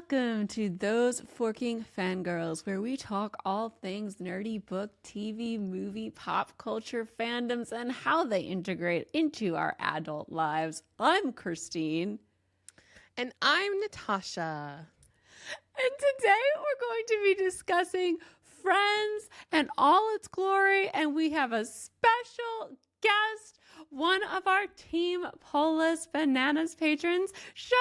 Welcome to Those Forking Fangirls, where we talk all things nerdy book, TV, movie, pop culture, fandoms, and how they integrate into our adult lives. I'm Christine. And I'm Natasha. And today we're going to be discussing Friends and all its glory, and we have a special guest, one of our Team Polis Bananas patrons, Cheyenne.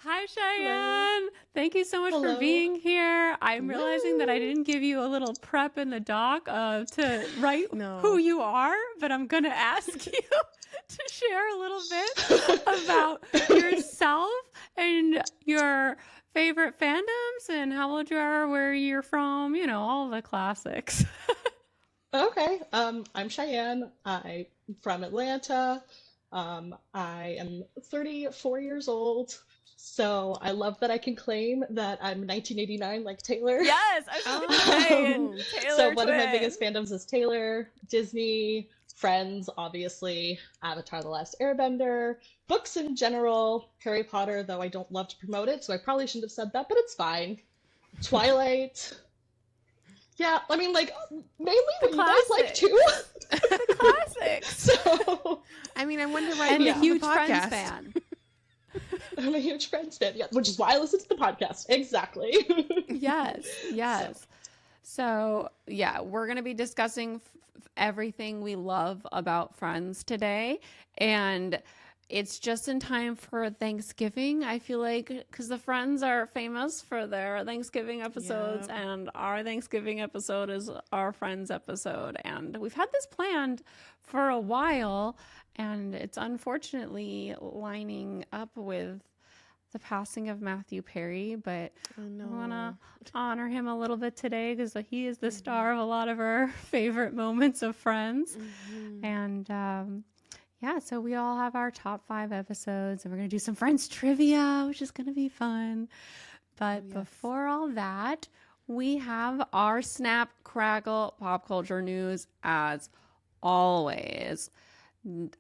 Hi, Cheyenne. Hello. Thank you so much for being here. I'm realizing that I didn't give you a little prep in the doc to write who you are, but I'm going to ask you to share a little bit about yourself and your favorite fandoms and how old you are, where you're from, you know, all the classics. Okay. I'm Cheyenne. I'm from Atlanta. I am 34 years old. So I love that I can claim that I'm 1989 like Taylor. Yes, I was saying Taylor. So one of my biggest fandoms is Taylor, Disney, Friends, obviously, Avatar: The Last Airbender, books in general, Harry Potter, though I don't love to promote it, so I probably shouldn't have said that, but it's fine. Twilight. Yeah, I mean, like, mainly what you guys like too. The classics. So, I mean, I wonder why. And a huge Friends fan. I'm a huge Friends fan, yeah, which is why I listen to the podcast. Exactly. Yes. So, yeah, we're going to be discussing everything we love about Friends today. And it's just in time for Thanksgiving, I feel like, because the Friends are famous for their Thanksgiving episodes, and our Thanksgiving episode is our Friends episode. And we've had this planned for a while, and it's unfortunately lining up with the passing of Matthew Perry, but I want to honor him a little bit today because he is the star of a lot of our favorite moments of Friends. And so we all have our top 5 episodes, and we're going to do some Friends trivia, which is going to be fun. But before all that, we have our Snap Crackle pop culture news as always.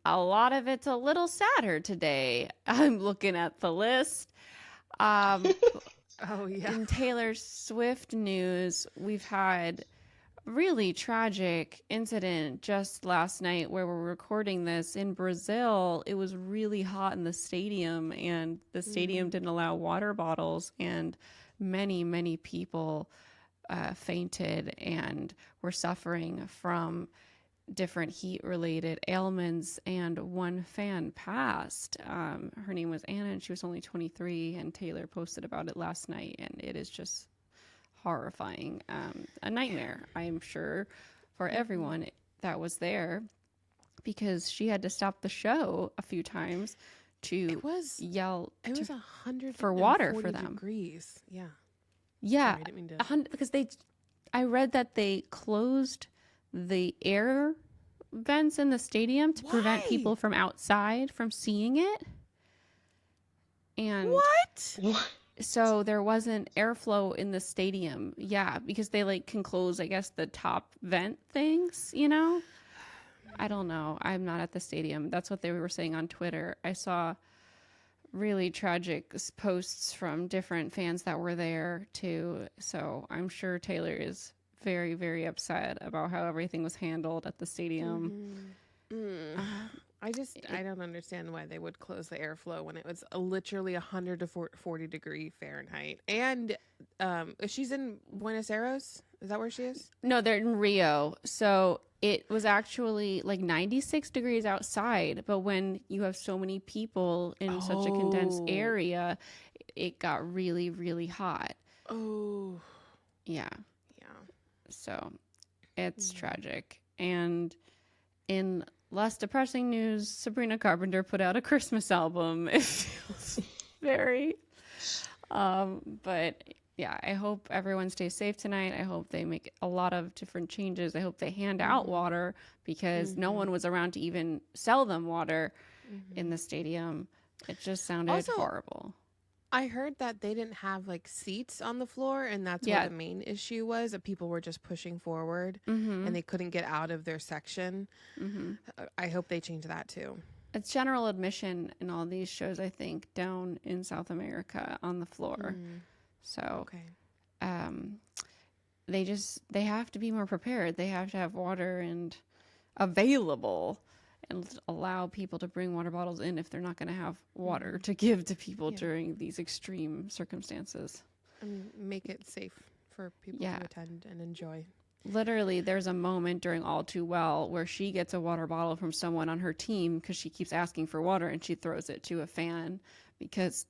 A lot of it's a little sadder today. I'm looking at the list. In Taylor Swift news, we've had a really tragic incident just last night where we're recording this in Brazil. It was really hot in the stadium, and the stadium didn't allow water bottles, and many people fainted and were suffering from different heat-related ailments, and one fan passed. Her name was Anna, and she was only 23, and Taylor posted about it last night, and it is just horrifying. A nightmare, I'm sure, for everyone that was there, because she had to stop the show a few times to yell for water for them. Degrees. Yeah. Sorry, I didn't mean to... because I read that they closed the air vents in the stadium to prevent people from outside from seeing it. And what? So there wasn't airflow in the stadium. Yeah, because they can close, I guess, the top vent things, you know? I don't know. I'm not at the stadium. That's what they were saying on Twitter. I saw really tragic posts from different fans that were there too. So I'm sure Taylor is very, very upset about how everything was handled at the stadium. I don't understand why they would close the airflow when it was literally 100 to 40 degree Fahrenheit. And she's in Buenos Aires. Is that where she is? No, they're in Rio. So it was actually like 96 degrees outside. But when you have so many people in such a condensed area, it got really, really hot. Oh. Yeah. So it's tragic. And in less depressing news, Sabrina Carpenter put out a Christmas album. It feels very... but yeah, I hope everyone stays safe tonight. I hope they make a lot of different changes. I hope they hand out water, because no one was around to even sell them water in the stadium. It just sounded horrible. I heard that they didn't have seats on the floor, and that's what the main issue was, that people were just pushing forward and they couldn't get out of their section. I hope they change that too. It's general admission in all these shows, I think, down in South America on the floor. So Okay. they have to be more prepared. They have to have water and available and allow people to bring water bottles in if they're not going to have water to give to people during these extreme circumstances. And make it safe for people to attend and enjoy. Literally, there's a moment during All Too Well where she gets a water bottle from someone on her team because she keeps asking for water, and she throws it to a fan because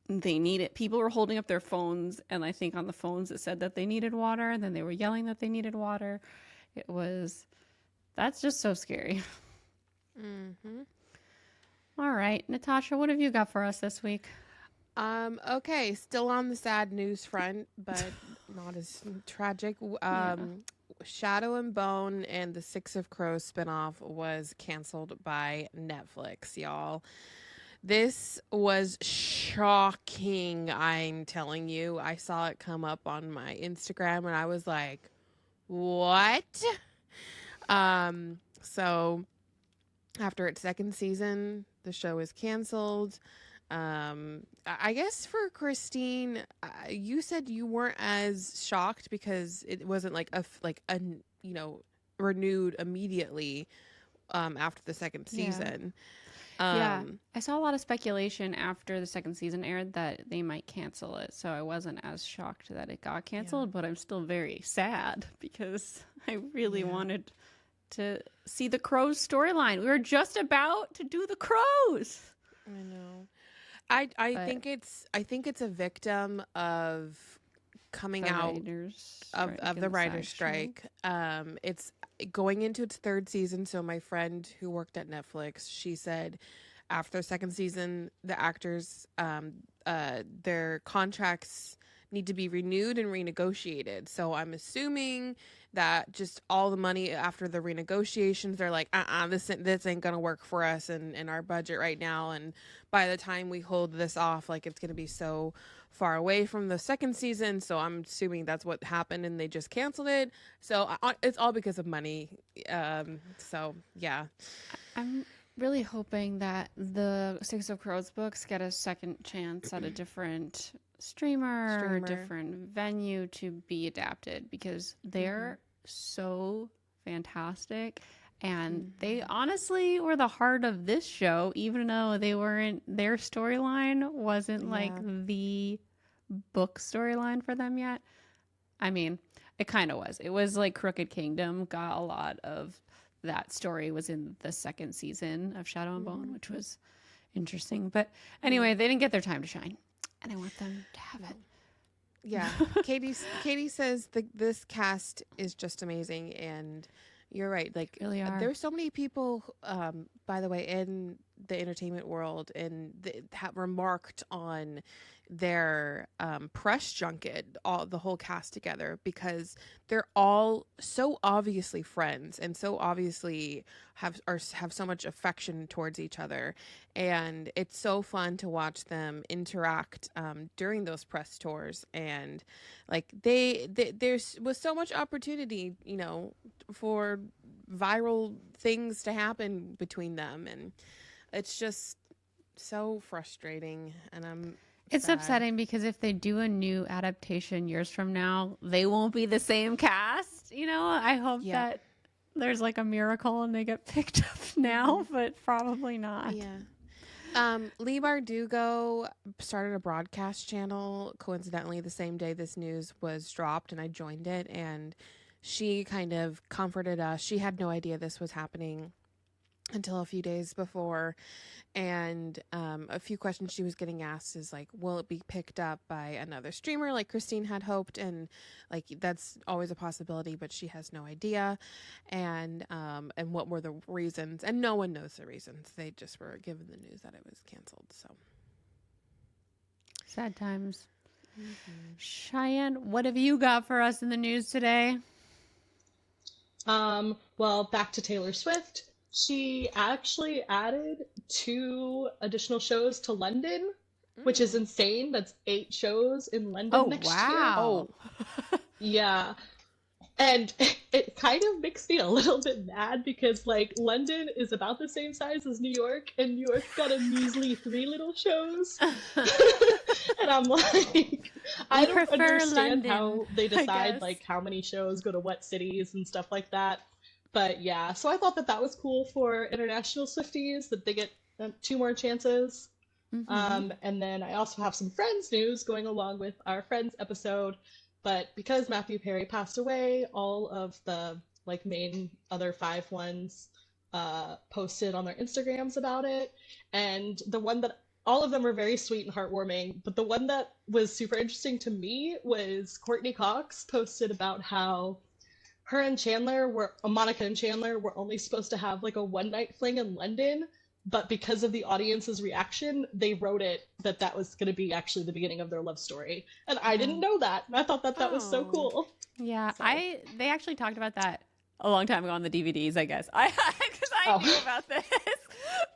they need it. People were holding up their phones, and I think on the phones it said that they needed water, and then they were yelling that they needed water. That's just so scary. All right, Natasha, what have you got for us this week? Okay, still on the sad news front, but not as tragic. Shadow and Bone and the Six of Crows spinoff was canceled by Netflix, y'all. This was shocking, I'm telling you. I saw it come up on my Instagram and I was like, what? So after its second season, the show is canceled. I guess for Christine, you said you weren't as shocked because it wasn't like renewed immediately after the second season. I saw a lot of speculation after the second season aired that they might cancel it, so I wasn't as shocked that it got canceled, but I'm still very sad because I really wanted to see the Crows storyline. We were just about to do the Crows. I know. I think it's a victim of coming out of the writer's strike. It's going into its third season. So my friend who worked at Netflix, she said after the second season, the actors, their contracts need to be renewed and renegotiated. So I'm assuming that just all the money after the renegotiations, they're like, this ain't gonna work for us and our budget right now. And by the time we hold this off, like it's gonna be so far away from the second season. So I'm assuming that's what happened and they just canceled it. So it's all because of money. So yeah. I'm really hoping that the Six of Crows books get a second chance at a different streamer. Different venue to be adapted because they're so fantastic and they honestly were the heart of this show, even though their storyline wasn't like the book storyline for them yet. I mean, it kind of was. It was like Crooked Kingdom got a lot of that story was in the second season of Shadow and Bone, which was interesting. But anyway, they didn't get their time to shine. And I want them to have it. Yeah. Katie says this cast is just amazing. And you're right. Like, really are. There's so many people, by the way, in the entertainment world and have remarked on their press junket, the whole cast together, because they're all so obviously friends and so obviously have so much affection towards each other, and it's so fun to watch them interact during those press tours. And like there was so much opportunity, for viral things to happen between them, and it's just so frustrating. And it's upsetting because if they do a new adaptation years from now, they won't be the same cast. I hope that there's like a miracle and they get picked up now, but probably not. Yeah. Leigh Bardugo started a broadcast channel coincidentally the same day this news was dropped, and I joined it, and she kind of comforted us. She had no idea this was happening until a few days before, and a few questions she was getting asked is like, will it be picked up by another streamer like Christine had hoped? And like that's always a possibility, but she has no idea. And what were the reasons? And no one knows the reasons. They just were given the news that it was canceled. So sad times. Cheyenne, what have you got for us in the news today? Well, back to Taylor Swift. She actually added 2 additional shows to London, which is insane. That's 8 shows in London next year. Oh, wow. Yeah. And it kind of makes me a little bit mad because, like, London is about the same size as New York, and New York got a measly 3 little shows. And I'm like, I We don't prefer understand London, how they I decide, guess. like, how many shows go to what cities and stuff like that. But yeah, so I thought that that was cool for international Swifties, that they get 2 more chances. Mm-hmm. And then I also have some Friends news going along with our Friends episode. But because Matthew Perry passed away, all of the like main other 5 ones posted on their Instagrams about it. And the one that all of them were very sweet and heartwarming, but the one that was super interesting to me was Courtney Cox posted about how her and Chandler were Monica and Chandler were only supposed to have like a one night fling in London, but because of the audience's reaction, they wrote it that that was going to be actually the beginning of their love story, and I didn't Oh. know that, and I thought that that was so Oh. cool. Yeah, So, they actually talked about that a long time ago on the DVDs, I guess. I because I knew oh, about this.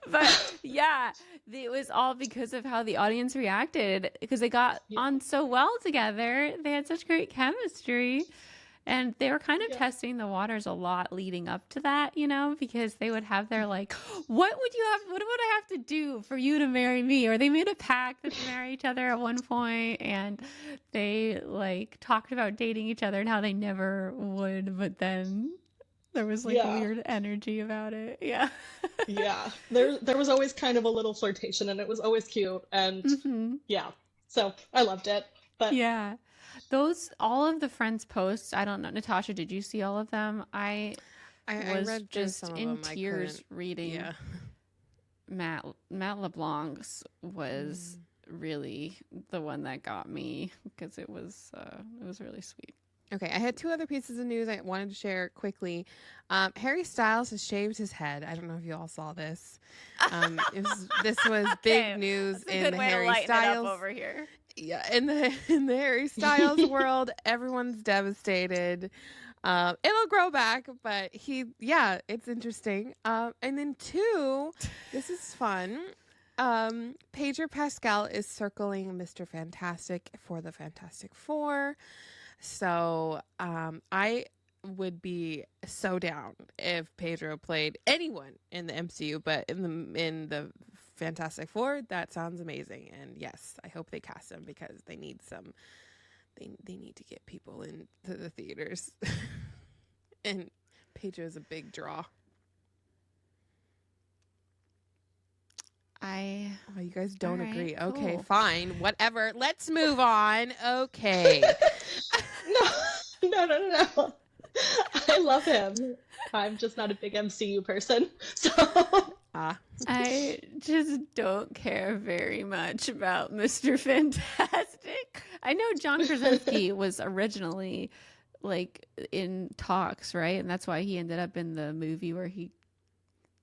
But yeah, it was all because of how the audience reacted because they got yeah, on so well together. They had such great chemistry. And they were kind of yeah, testing the waters a lot leading up to that, you know, because they would have their like, what would I have to do for you to marry me? Or they made a pact to marry each other at one point, and they like talked about dating each other and how they never would, but then there was like a yeah, weird energy about it. Yeah. yeah. There was always kind of a little flirtation, and it was always cute, and hmm yeah, so I loved it. But Yeah. Those, all of the Friends posts, I don't know. Natasha, did you see all of them? I Was read through just some of in them. I tears couldn't. reading Yeah. Matt LeBlanc's was Mm. really the one that got me because it was really sweet. Okay, I had 2 other pieces of news I wanted to share quickly. Harry Styles has shaved his head. I don't know if you all saw this. This was big Okay, news that's a in good the way to Harry lighten it up Styles. over here. Yeah, in the Harry Styles world, everyone's devastated. It'll grow back, but it's interesting. And then 2, this is fun. Pedro Pascal is circling Mr. Fantastic for the Fantastic Four. So I would be so down if Pedro played anyone in the MCU, but in the Fantastic Four, that sounds amazing. And yes, I hope they cast him because they need some. They need to get people into the theaters, and Pedro's a big draw. I Oh, you guys don't All right, agree. Okay, cool. fine, whatever. Let's move on. Okay. no, no. I love him. I'm just not a big MCU person, so I just don't care very much about Mr. Fantastic. I know John Krasinski was originally like in talks, right? And that's why he ended up in the movie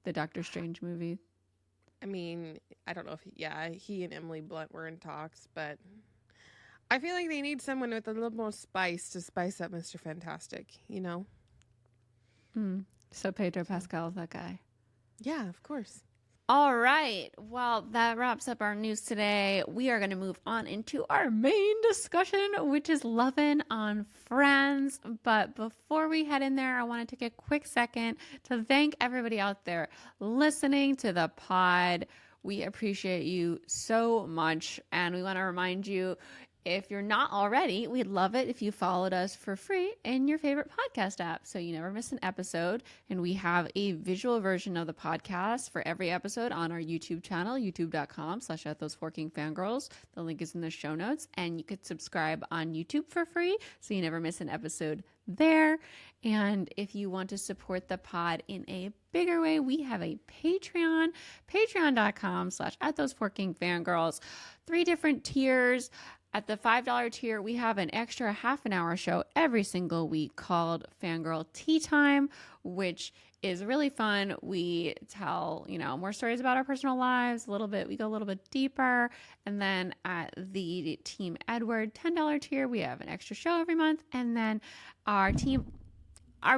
the Doctor Strange movie. I mean, I don't know if he and Emily Blunt were in talks, but I feel like they need someone with a little more spice to spice up Mr. Fantastic, you know? So Pedro So, Pascal is that guy. yeah, of course. All right. Well, that wraps up our news today. We are going to move on into our main discussion, which is loving on Friends. But before we head in there, I want to take a quick second to thank everybody out there listening to the pod. We appreciate you so much. And we want to remind you, if you're not already, we'd love it if you followed us for free in your favorite podcast app so you never miss an episode. And we have a visual version of the podcast for every episode on our YouTube channel, youtube.com/@those4kingfangirls. The link is in the show notes. And you could subscribe on YouTube for free so you never miss an episode there. And if you want to support the pod in a bigger way, we have a Patreon, patreon.com/@those4kingfangirls. 3 different tiers. At the $5 tier, we have an extra half an hour show every single week called Fangirl Tea Time, which is really fun. We tell, more stories about our personal lives, we go a little bit deeper. And then at the Team Edward $10 tier, we have an extra show every month. And then our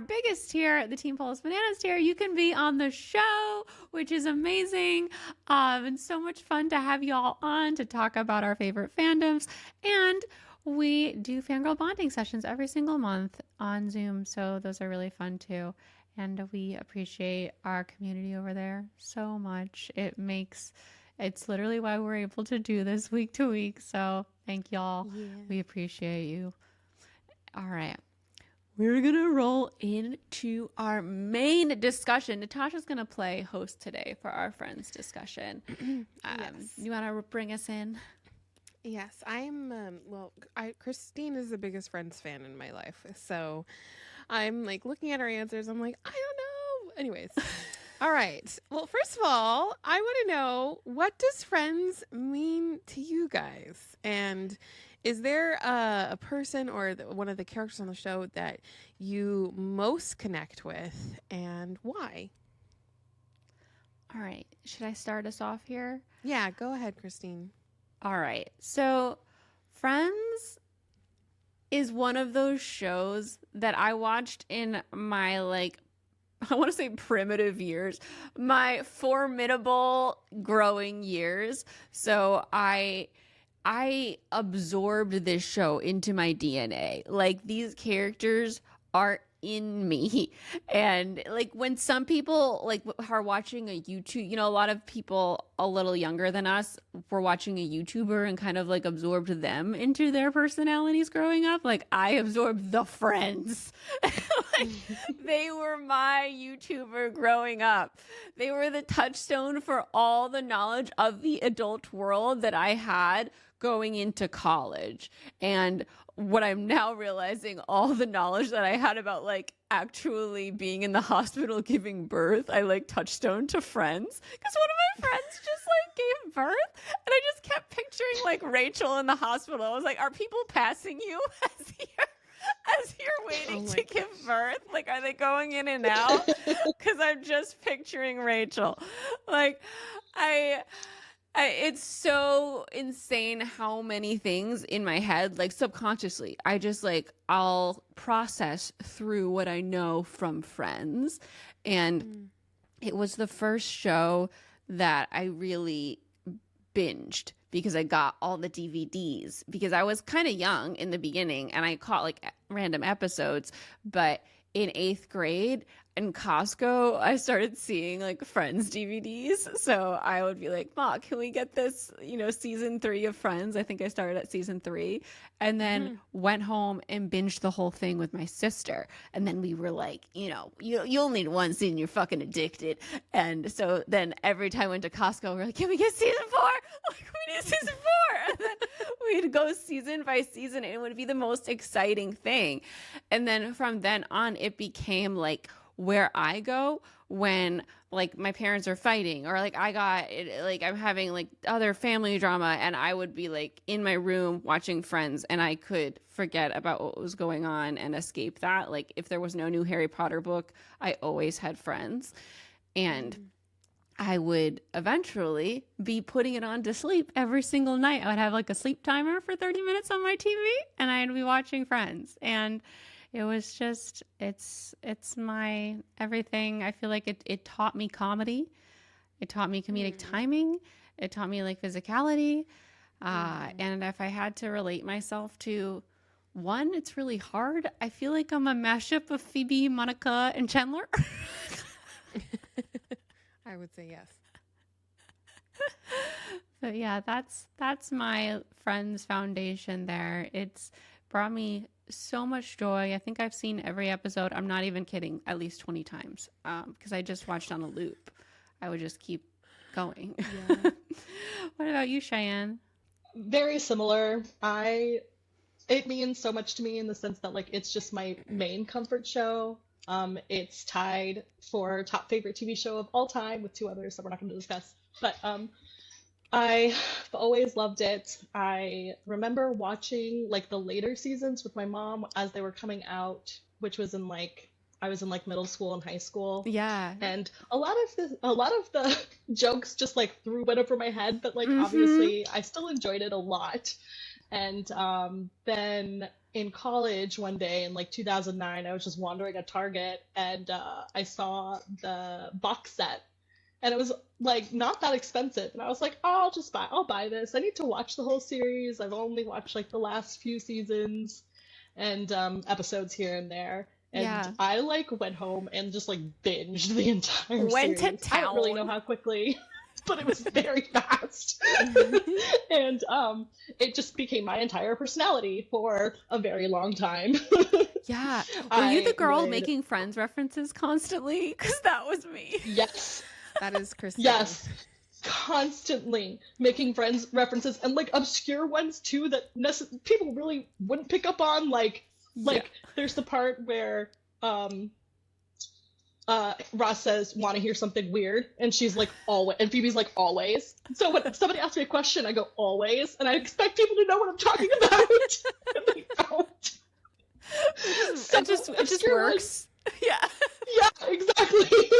biggest tier, the Team Polis Bananas tier, you can be on the show, which is amazing. And so much fun to have y'all on to talk about our favorite fandoms. And we do fangirl bonding sessions every single month on Zoom. So those are really fun too. And we appreciate our community over there so much. It's literally why we're able to do this week to week. So thank y'all. Yeah. We appreciate you. All right. We're going to roll into our main discussion. Natasha's going to play host today for our friends discussion. Yes. You want to bring us in? Yes, I'm. Christine is the biggest Friends fan in my life, so I'm like looking at her answers. I'm like, I don't know. Anyways, all right. Well, first of all, I want to know, what does Friends mean to you guys? And is there a person or one of the characters on the show that you most connect with, and why? All right. Should I start us off here? Yeah, go ahead, Christine. All right. So, Friends is one of those shows that I watched in my, like, I want to say primitive years, my formidable growing years. So I absorbed this show into my DNA. Like, these characters are in me. And like, when some people like are watching a YouTube, a lot of people a little younger than us were watching a YouTuber and kind of like absorbed them into their personalities growing up. Like, I absorbed the Friends. Like, they were my YouTuber growing up. They were the touchstone for all the knowledge of the adult world that I had going into college. And what I'm now realizing, all the knowledge that I had about like actually being in the hospital giving birth, I like touchstone to Friends, because one of my friends just like gave birth, and I just kept picturing like Rachel in the hospital. I was like, are people passing you as you're waiting to give birth? Like, are they going in and out? Because I'm just picturing Rachel. Like, it's so insane how many things in my head, like subconsciously, I just like, I'll process through what I know from Friends. And it was the first show that I really binged because I got all the DVDs, because I was kind of young in the beginning and I caught like random episodes. But in 8th grade, in Costco, I started seeing like Friends DVDs. So I would be like, Ma, can we get this, season 3 of Friends? I think I started at season 3, and then went home and binged the whole thing with my sister. And then we were like, you'll need one season, you're fucking addicted. And so then every time I went to Costco, we are like, can we get season 4? Like, we need season 4. And then we'd go season by season, and it would be the most exciting thing. And then from then on, it became like where I go when like my parents are fighting, or like I'm having like other family drama, and I would be like in my room watching Friends, and I could forget about what was going on and escape that. Like, if there was no new Harry Potter book, I always had Friends. And I would eventually be putting it on to sleep every single night. I would have like a sleep timer for 30 minutes on my TV, and I'd be watching Friends. And it was just, it's my everything. I feel like it taught me comedy. It taught me comedic timing. It taught me like physicality. And if I had to relate myself to one, it's really hard. I feel like I'm a mashup of Phoebe, Monica, and Chandler. I would say yes. But yeah, that's my Friends foundation there. It's brought me so much joy. I think I've seen every episode. I'm not even kidding, at least 20 times, because I just watched on a loop. I would just keep going. Yeah. What about you, Cheyenne? Very similar. It means so much to me in the sense that like it's just my main comfort show. It's tied for top favorite TV show of all time with 2 others that we're not going to discuss. But I've always loved it. I remember watching like the later seasons with my mom as they were coming out, which was in like, I was in like middle school and high school. Yeah. And a lot of the jokes just like went over my head, but like obviously I still enjoyed it a lot. And then in college one day in like 2009, I was just wandering at Target, and I saw the box set. and it was like not that expensive. And I was like, oh, I'll buy this. I need to watch the whole series. I've only watched like the last few seasons and episodes here and there. And Yeah. I like went home and just like binged the entire Went to series. I don't really know town. how quickly, but it was very fast. And it just became my entire personality for a very long time. Yeah. Were you the I girl would, making Friends references constantly? Because that was me. yes, That is Christine. yes, constantly making Friends references and like obscure ones too that people really wouldn't pick up on. Like there's the part where Ross says, "Want to hear something weird?" And she's like, "Always." And Phoebe's like, "Always." So when somebody asks me a question, I go, "Always," and I expect people to know what I'm talking about, and they don't. So It just obscure ones- works. Yeah. Yeah, exactly.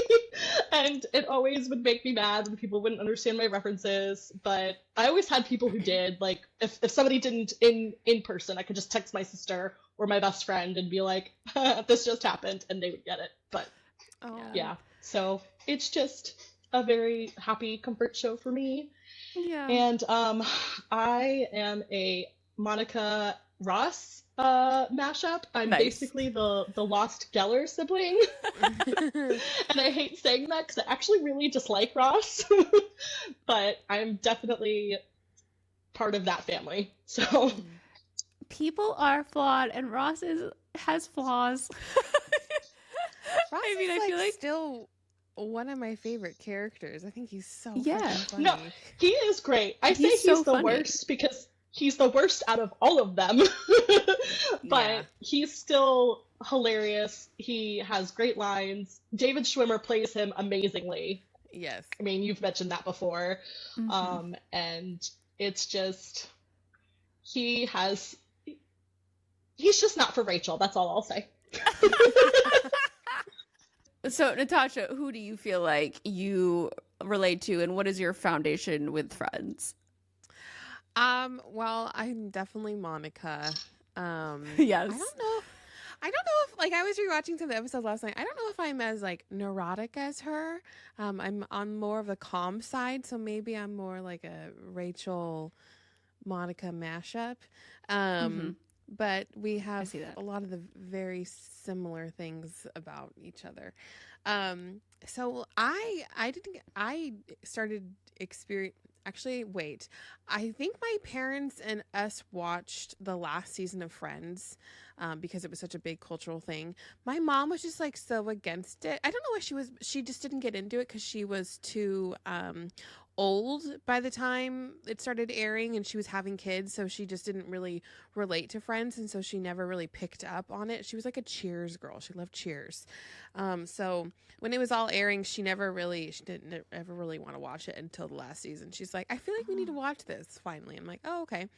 And it always would make me mad when people wouldn't understand my references, but I always had people who did. Like if somebody didn't in person, I could just text my sister or my best friend and be like, "This just happened," and they would get it. But Oh. yeah, so it's just a very happy comfort show for me. Yeah. And I am a Monica Ross mashup. I'm Nice. basically the lost Geller sibling. And I hate saying that because I actually really dislike Ross. But I'm definitely part of that family. So People are flawed, and Ross has flaws. Ross I mean, is, I feel like still one of my favorite characters. I think he's so Yeah. fucking funny. no, he is great. I say He's he's so the funny. worst because he's the worst out of all of them. But Yeah. he's still hilarious. He has great lines. David Schwimmer plays him amazingly. Yes. I mean, you've mentioned that before. Mhm. And it's just he's just not for Rachel. That's all I'll say. So, Natasha, who do you feel like you relate to, and what is your foundation with Friends? Well, I'm definitely Monica. Yes. I don't know if, like, I was rewatching some of the episodes last night. I don't know if I'm as like neurotic as her. I'm on more of the calm side, so maybe I'm more like a Rachel Monica mashup. But we have see that. a lot of the very similar things about each other. So I started experience. Actually, wait. I think my parents and us watched the last season of Friends because it was such a big cultural thing. My mom was just like so against it. I don't know why she was. She just didn't get into it because she was too old by the time it started airing, and she was having kids, so she just didn't really relate to Friends, and so she never really picked up on it. She was like a Cheers girl. She loved Cheers. So when it was all airing, she didn't ever really want to watch it until the last season. She's like, I feel like we need to watch this finally. I'm like, oh, okay.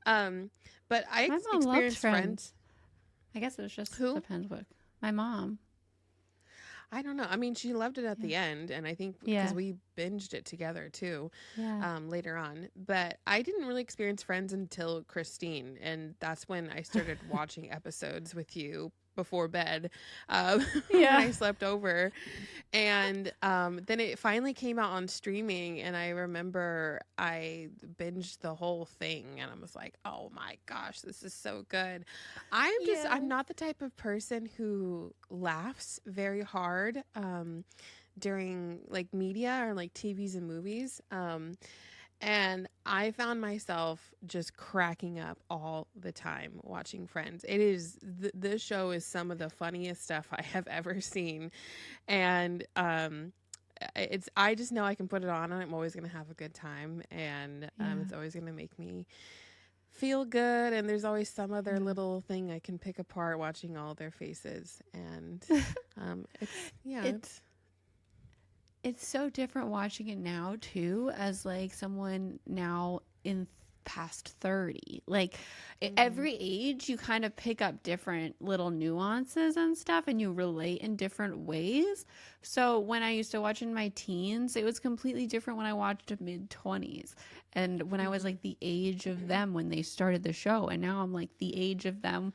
But I My mom loved experienced Friends. Friends. I guess it just Who? depends what. My mom. I don't know. I mean, she loved it at the end, and I think because Yeah. we binged it together too, Yeah. later on. But I didn't really experience Friends until Christine, and that's when I started watching episodes with you before bed when Yeah. I slept over. And then it finally came out on streaming, and I remember I binged the whole thing, and I was like, oh my gosh, this is so good. I'm not the type of person who laughs very hard during like media or like TVs and movies. And I found myself just cracking up all the time watching Friends. It is this show is some of the funniest stuff I have ever seen, and I just know I can put it on and I'm always gonna have a good time, and it's always gonna make me feel good. And there's always some other little thing I can pick apart watching all their faces, and It's so different watching it now too, as like someone now in past 30. Like every age you kind of pick up different little nuances and stuff, and you relate in different ways. So when I used to watch in my teens, it was completely different when I watched mid 20s, and when I was like the age of them when they started the show, and now I'm like the age of them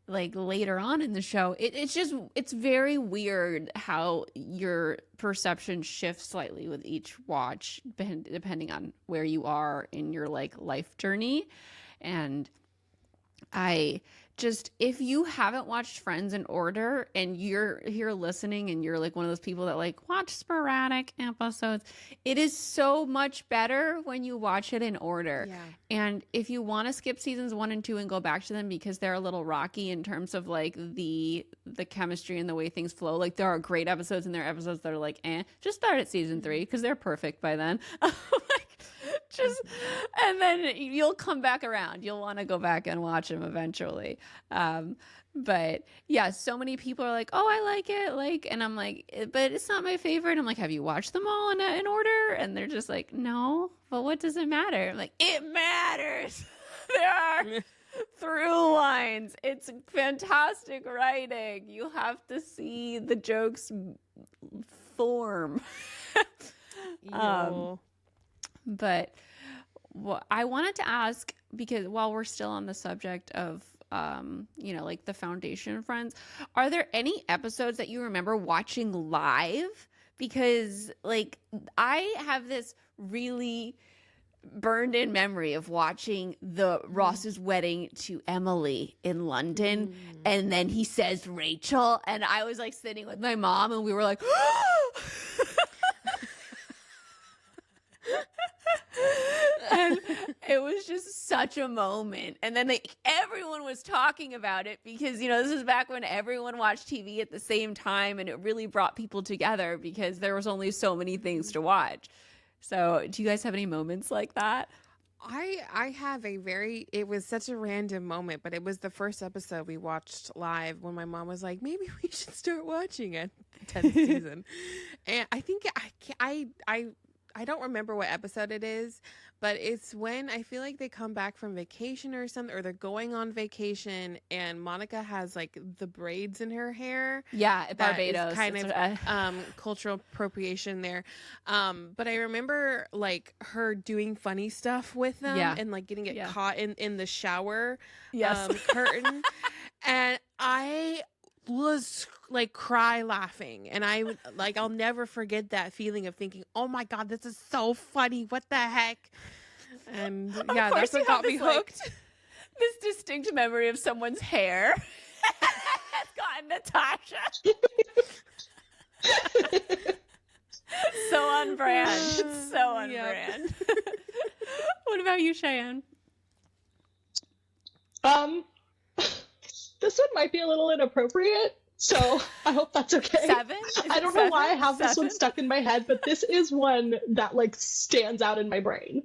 like later on in the show, it's very weird how your perception shifts slightly with each watch depending on where you are in your like life journey. And I just, if you haven't watched Friends in order and you're here listening and you're like one of those people that like watch sporadic episodes, it is so much better when you watch it in order. Yeah. And if you want to skip seasons 1 and 2 and go back to them because they're a little rocky in terms of like the chemistry and the way things flow, like there are great episodes and there are episodes that are like, just start at season 3 because they're perfect by then. Just, and then you'll come back around. You'll want to go back and watch them eventually. But yeah, so many people are like, oh, I like it. Like, and I'm like, but it's not my favorite. I'm like, have you watched them all in order? And they're just like, no, but what does it matter? I'm like, it matters. There are through lines. It's fantastic writing. You have to see the jokes form. But I wanted to ask, because while we're still on the subject of, like the Foundation Friends, are there any episodes that you remember watching live? Because like I have this really burned in memory of watching the Ross's wedding to Emily in London. And then he says Rachel, and I was like sitting with my mom and we were like, and it was just such a moment. And then everyone was talking about it because, this is back when everyone watched TV at the same time, and it really brought people together because there was only so many things to watch. So do you guys have any moments like that? I have it was such a random moment, but it was the first episode we watched live when my mom was like, maybe we should start watching it, 10th season. And I think I don't remember what episode it is, but it's when I feel like they come back from vacation or something, or they're going on vacation, and Monica has like the braids in her hair. Yeah, at Barbados. Kind of cultural appropriation there. But I remember like her doing funny stuff with them and like getting it caught in the shower curtain. And I was like cry laughing, and I'll never forget that feeling of thinking, oh my god, this is so funny, what the heck. And that's what got me hooked. This distinct memory of someone's hair has gotten Natasha. So on brand. It's so on brand. What about you, Cheyenne? This one might be a little inappropriate, so I hope that's okay. 7? I don't know why I have this one stuck in my head, but this is one that like stands out in my brain.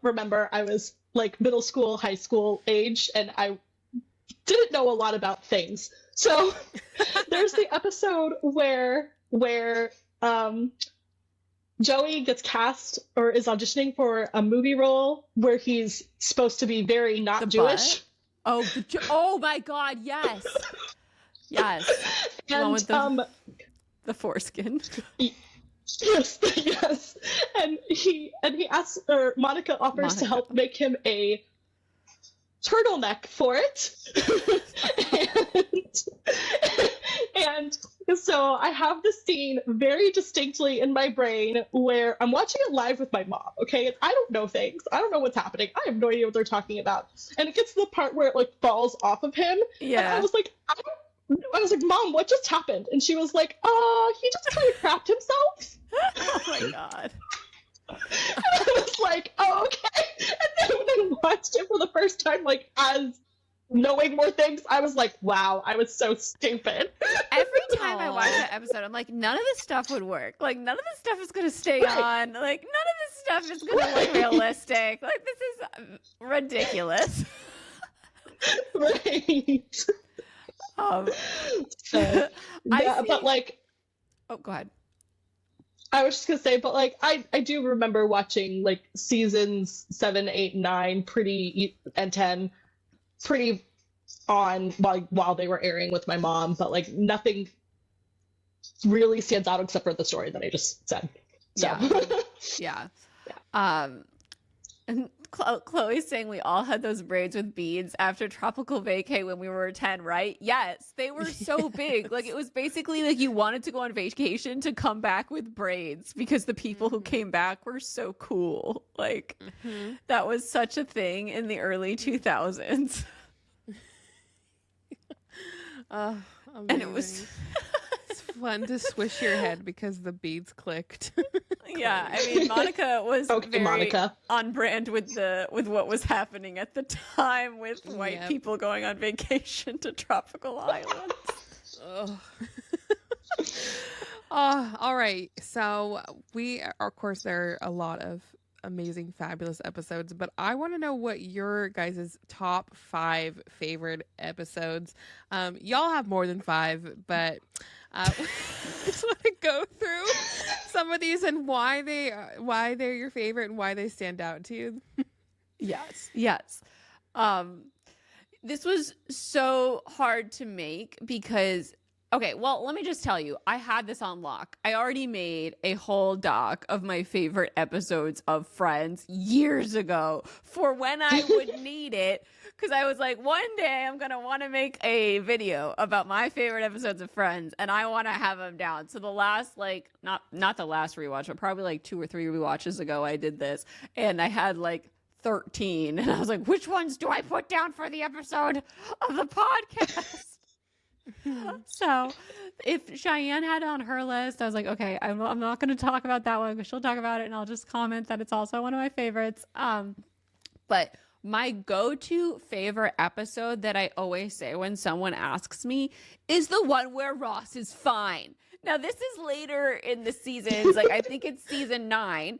Remember, I was like middle school, high school age, and I didn't know a lot about things. So there's the episode where Joey gets cast or is auditioning for a movie role where he's supposed to be very not Jewish. Butt? Oh my god, yes. Yes. And with the foreskin. Yes. And he asks, or Monica offers to help make him a turtleneck for it. and so I have this scene very distinctly in my brain where I'm watching it live with my mom, okay? And I don't know things. I don't know what's happening. I have no idea what they're talking about. And it gets to the part where it like falls off of him. Yeah. And I was like, Mom, what just happened? And she was like, he just kind of crapped himself. Oh my god. And I was like, oh, okay. And then when I watched it for the first time, like, as knowing more things, I was like, wow, I was so stupid. Every time I watch that episode, I'm like, none of this stuff would work. Like, none of this stuff is going to stay on. Like, none of this stuff is going to look realistic. Like, this is ridiculous. Right. But like, oh, go ahead. I was just gonna say, but like, I do remember watching like seasons 7, 8, 9, and 10, pretty on while they were airing with my mom. But like, nothing really stands out except for the story that I just said. So. Yeah. And Chloe's saying we all had those braids with beads after tropical vacay when we were 10, right? Yes, they were so big. Like, it was basically like you wanted to go on vacation to come back with braids because the people who came back were so cool. Like, that was such a thing in the early 2000s. And it was it's fun to swish your head because the beads clicked. Yeah, I mean, Monica was very Monica. on brand with what was happening at the time with white people going on vacation to tropical islands. All right. So of course, there are a lot of amazing, fabulous episodes, but I want to know what your guys' top 5 favorite episodes. Y'all have more than 5, but just want to go through some of these and why they're your favorite and why they stand out to you. Yes. This was so hard to make because, okay, well, let me just tell you, I had this on lock. I already made a whole doc of my favorite episodes of Friends years ago for when I would need it. Because I was like, one day I'm going to want to make a video about my favorite episodes of Friends, and I want to have them down. So the last, like, not the last rewatch, but probably like 2 or 3 rewatches ago, I did this. And I had like 13. And I was like, which ones do I put down for the episode of the podcast? So if Cheyenne had it on her list, I was like, okay, I'm not going to talk about that one because she'll talk about it, and I'll just comment that it's also one of my favorites. But my go-to favorite episode that I always say when someone asks me is the one where Ross is fine. Now, this is later in the seasons. Like, I think it's season 9.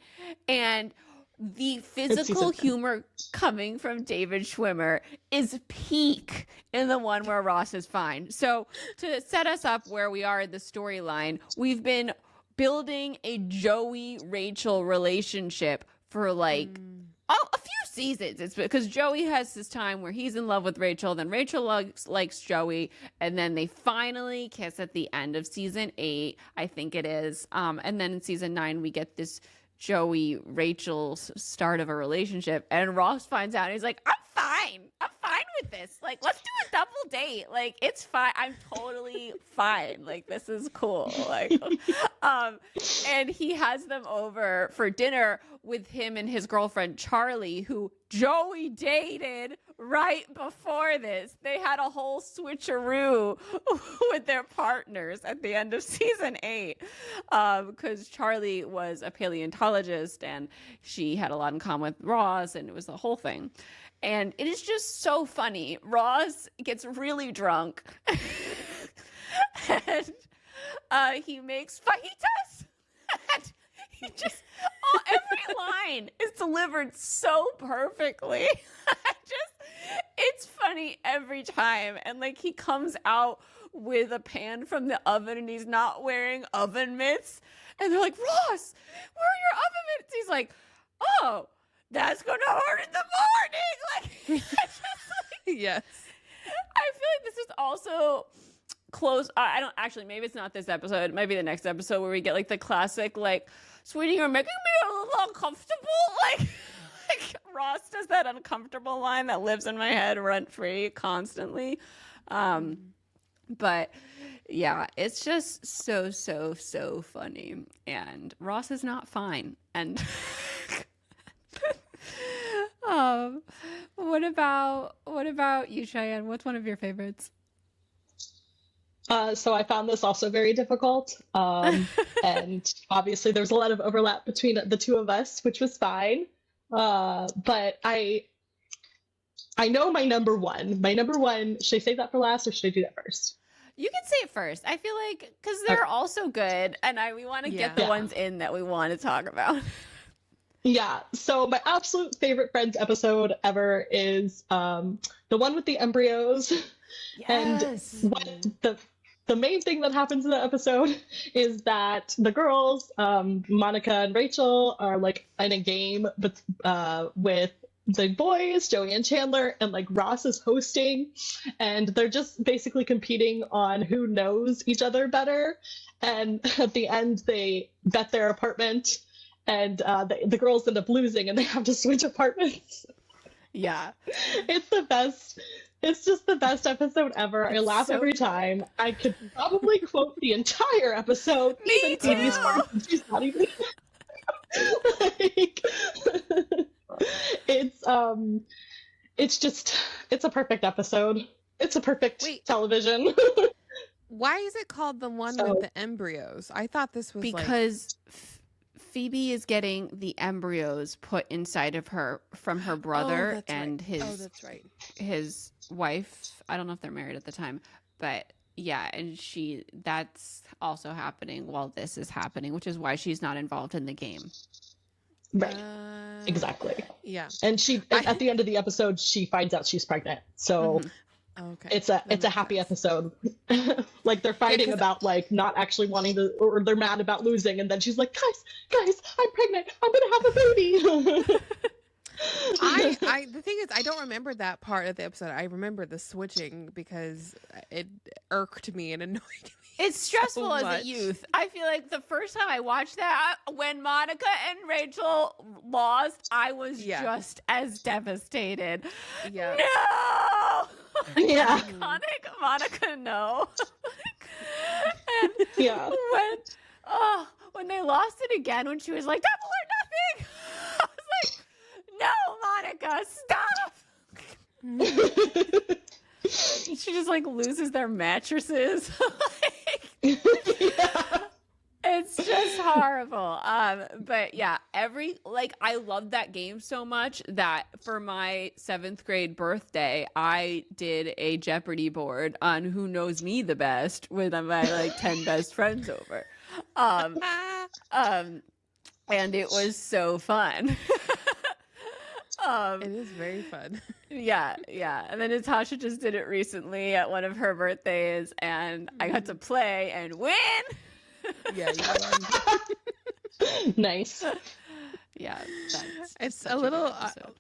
And the physical humor coming from David Schwimmer is peak in the one where Ross is fine. So to set us up where we are in the storyline, we've been building a Joey-Rachel relationship for like a few seasons. It's because Joey has this time where he's in love with Rachel, then Rachel likes Joey, and then they finally kiss at the end of season 8, I think it is. And then in season 9, we get this Joey Rachel's start of a relationship, and Ross finds out and he's like, I'm fine with this, like, let's do a double date, like, it's fine, I'm totally fine, like, this is cool, like, and he has them over for dinner with him and his girlfriend Charlie, who Joey dated right before this. They had a whole switcheroo with their partners at the end of season 8, because Charlie was a paleontologist and she had a lot in common with Ross, and it was the whole thing. And it is just so funny. Ross gets really drunk and he makes fajitas. And he just, every line is delivered so perfectly. It's funny every time. And like, he comes out with a pan from the oven and he's not wearing oven mitts. And they're like, Ross, where are your oven mitts? He's like, oh, that's gonna hurt in the morning. Like, Yes. I feel like this is also close. I don't actually, maybe it's not this episode. It might be the next episode where we get like the classic, like, sweetie, you're making me a little uncomfortable. Like Ross does that uncomfortable line that lives in my head rent free constantly. But yeah, it's just so funny. And Ross is not fine. And what about you, Cheyenne? What's one of your favorites? So I found this also very difficult. And obviously there's a lot of overlap between the two of us, which was fine. But I know my number one. My number one, should I save that for last or should I do that first? You can say it first. I feel like, because they're all so good, and we want to get the ones in that we want to talk about. Yeah, so my absolute favorite Friends episode ever is the one with the embryos. Yes. And what the main thing that happens in the episode is that the girls, Monica and Rachel, are like in a game but with the boys, Joey and Chandler, and like Ross is hosting, and they're just basically competing on who knows each other better. And at the end, they bet their apartment, and the girls end up losing, and they have to switch apartments. Yeah. It's the best. It's just the best episode ever. I laugh so every good. time. I could probably quote the entire episode. Me even Phoebe's too! part, and she's not even. Like, it's a perfect episode. It's a perfect Wait. television. Why is it called the one So- with the embryos? I thought this was Because Phoebe is getting the embryos put inside of her from her brother that's right. and that's right. his wife. I don't know if they're married at the time, but yeah, and that's also happening while this is happening, which is why she's not involved in the game. Right. Exactly. Yeah. And at the end of the episode, she finds out she's pregnant. So Okay. it's a happy episode. Like they're fighting 'cause- about like not actually wanting to, or they're mad about losing, and then she's like, guys, I'm pregnant. I'm gonna have a baby. The thing is, I don't remember that part of the episode. I remember the switching because it irked me and annoyed me. It's stressful so as much. a youth. I feel like the first time I watched that, when Monica and Rachel lost, I was just as devastated. Yeah. No! Yeah. Iconic Monica, no. And Yeah. when they lost it again, when she was like, double or nothing, I was like, no, Monica, stop. She just like loses their mattresses. Yeah. It's just horrible. But yeah, I loved that game so much that for my 7th grade birthday, I did a Jeopardy board on who knows me the best with my like 10 best friends over. And it was so fun. It is very fun. Yeah. And then Natasha just did it recently at one of her birthdays, and I got to play and win. Yeah, you won. Nice. Yeah, that's It's such a good little. episode.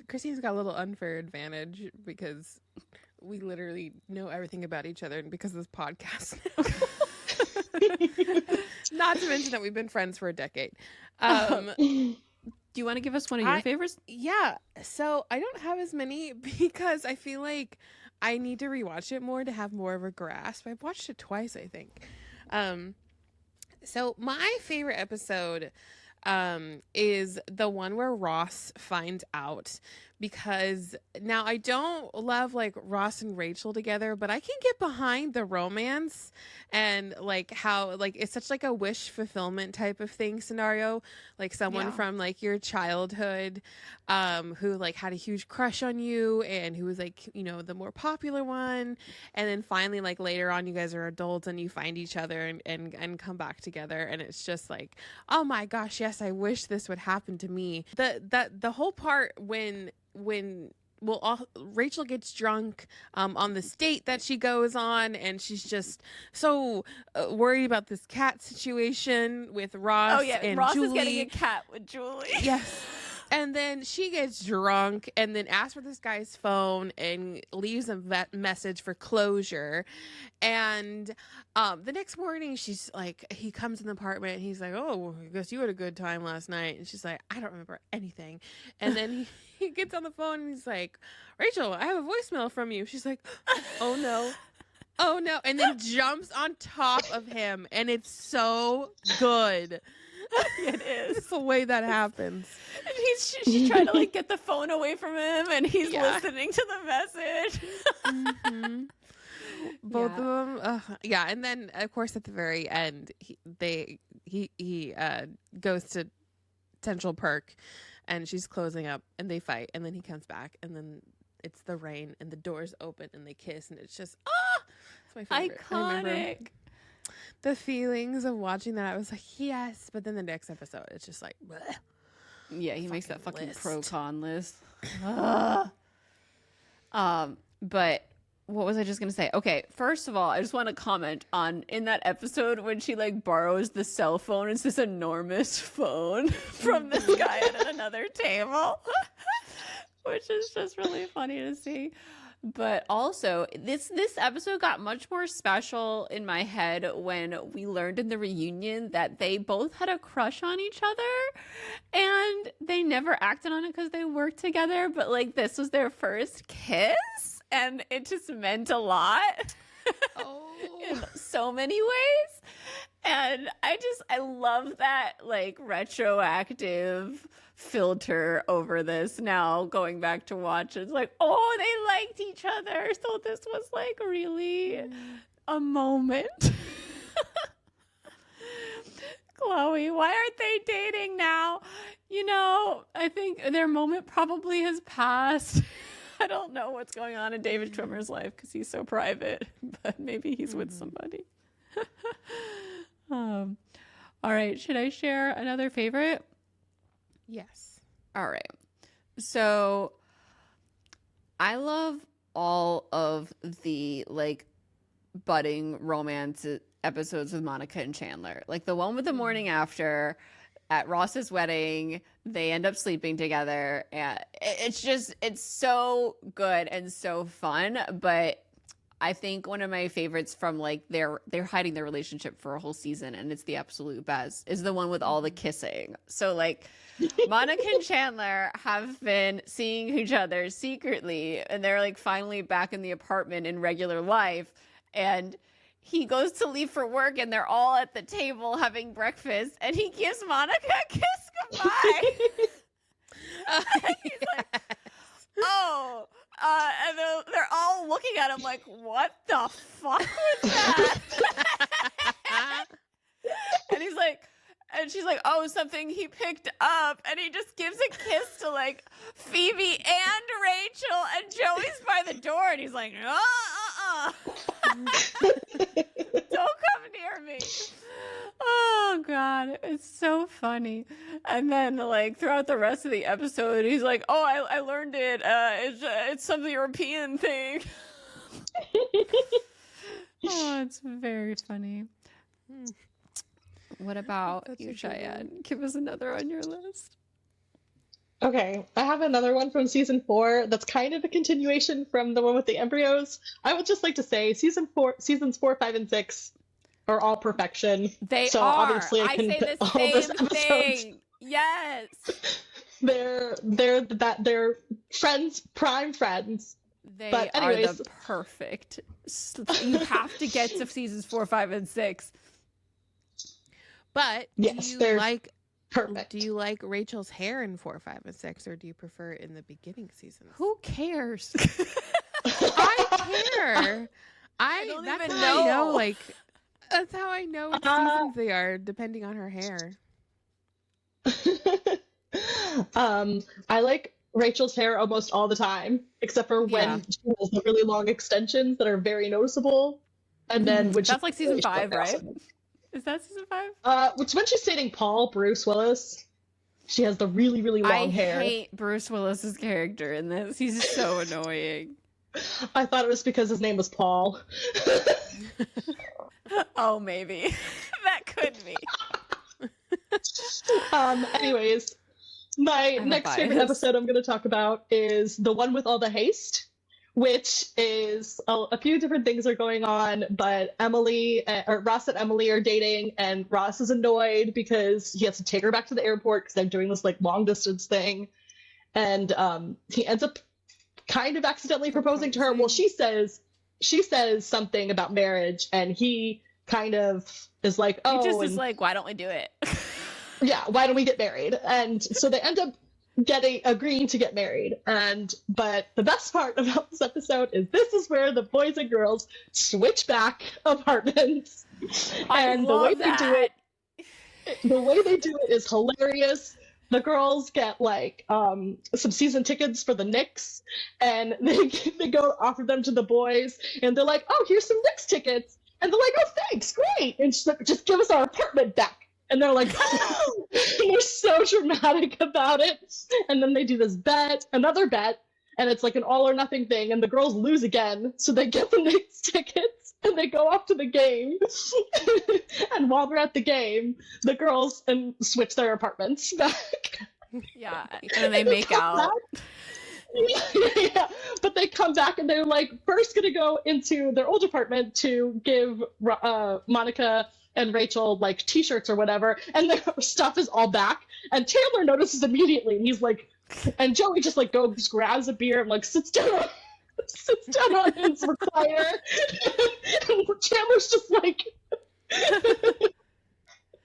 Christine's got a little unfair advantage because we literally know everything about each other, and because of this podcast. Not to mention that we've been friends for a decade. Do you want to give us one of your favorites? Yeah. So I don't have as many because I feel like I need to rewatch it more to have more of a grasp. I've watched it twice, I think. So my favorite episode is the one where Ross finds out, because now I don't love like Ross and Rachel together, but I can get behind the romance and like how like it's such like a wish fulfillment type of thing scenario, like someone from like your childhood who like had a huge crush on you and who was like, you know, the more popular one, and then finally like later on you guys are adults and you find each other and come back together, and it's just like, oh my gosh, yes, I wish this would happen to me. The whole part when Rachel gets drunk on the date that she goes on, and she's just so worried about this cat situation with Ross. Oh yeah, and Ross Julie. is getting a cat with Julie. Yes. And then she gets drunk and then asks for this guy's phone and leaves a message for closure. And the next morning, she's like, he comes in the apartment and he's like, oh, I guess you had a good time last night. And she's like, I don't remember anything. And then he gets on the phone and he's like, Rachel, I have a voicemail from you. She's like, oh no. Oh no. And then jumps on top of him. And it's so good. It is. It's the way that happens. And she's trying to like get the phone away from him, and he's Yeah. listening to the message. Mm-hmm. Both of them. Yeah. And then of course at the very end, he goes to Central Perk and she's closing up and they fight, and then he comes back and then it's the rain and the doors open and they kiss, and it's just, it's my favorite. I remember Iconic. the feelings of watching that. I was like, yes, but then the next episode it's just like, bleh. Yeah, he makes that fucking list. pro-con list. But what was I just gonna say? Okay, first of all, I just want to comment on in that episode when she like borrows the cell phone. It's this enormous phone from this guy at another table, which is just really funny to see. But also, this episode got much more special in my head when we learned in the reunion that they both had a crush on each other, and they never acted on it because they worked together. But like, this was their first kiss, and it just meant a lot in so many ways. And I love that like retroactive filter over this now, going back to watch. It's like, oh, they liked each other, so this was like really a moment. Chloe, why aren't they dating now? You know, I think their moment probably has passed. I don't know what's going on in David Schwimmer's life because he's so private, but maybe he's with somebody. All right, should I share another favorite? Yes. All right. So I love all of the like budding romance episodes with Monica and Chandler. Like the one with the morning after at Ross's wedding, they end up sleeping together, and it's so good and so fun. But I think one of my favorites from like they're hiding their relationship for a whole season, and it's the absolute best, is the one with all the kissing. So like Monica and Chandler have been seeing each other secretly, and they're like finally back in the apartment in regular life, and he goes to leave for work, and they're all at the table having breakfast, and he gives Monica a kiss goodbye. And he's like, oh, and they're all looking at him like, what the fuck was that? And he's like, and she's like, oh, something he picked up. And he just gives a kiss to like Phoebe and Rachel, and Joey's by the door, and he's like, don't come near me. Oh God, it's so funny. And then like throughout the rest of the episode, he's like, oh, I learned it. It's some European thing. Oh, it's very funny. What about you, Cheyenne? Give us another on your list. Okay, I have another one from season 4 that's kind of a continuation from the one with the embryos. I would just like to say seasons 4, 5, and 6 are all perfection. They so are. Obviously I say the same thing. Yes. They're friends, prime friends. They but are anyways, the perfect. You have to get to seasons 4, 5, and 6. But yes, do you they're like perfect. Do you like Rachel's hair in 4, 5, and 6, or do you prefer it in the beginning seasons? Who cares? I care. I don't that's even how I know. like. That's how I know what seasons they are, depending on her hair. I like Rachel's hair almost all the time, except for when she has the really long extensions that are very noticeable. And then that's like season 5, right? Is that season 5? Which when she's dating Bruce Willis, she has the really, really long hair. I hate Bruce Willis's character in this. He's so annoying. I thought it was because his name was Paul. Oh, maybe. That could be. Anyways, my next favorite episode I'm going to talk about is the one with all the haste, which is a few different things are going on, but Ross and Emily are dating, and Ross is annoyed because he has to take her back to the airport because they're doing this like long distance thing, and he ends up kind of accidentally proposing to her. Well, she says something about marriage, and he kind of is like, oh, he just is like, why don't we do it? Yeah, why don't we get married? And so they end up agreeing to get married. But the best part about this episode is this is where the boys and girls switch back apartments. And the way they do it is hilarious. The girls get like some season tickets for the Knicks, and they go offer them to the boys, and they're like, oh, here's some Knicks tickets. And they're like, oh, thanks, great. And she's like, just give us our apartment back. And they're like, oh! And they're so dramatic about it. And then they do this another bet, and it's like an all or nothing thing, and the girls lose again, so they get the Knicks tickets, and they go off to the game. And while they're at the game, the girls switch their apartments back. Yeah, and they make out. Yeah. But they come back and they're like first gonna go into their old apartment to give Monica and Rachel like t-shirts or whatever, and their stuff is all back. And Chandler notices immediately, and he's like, and Joey just like goes grabs a beer and like sits down on his recliner. And Chandler's just like,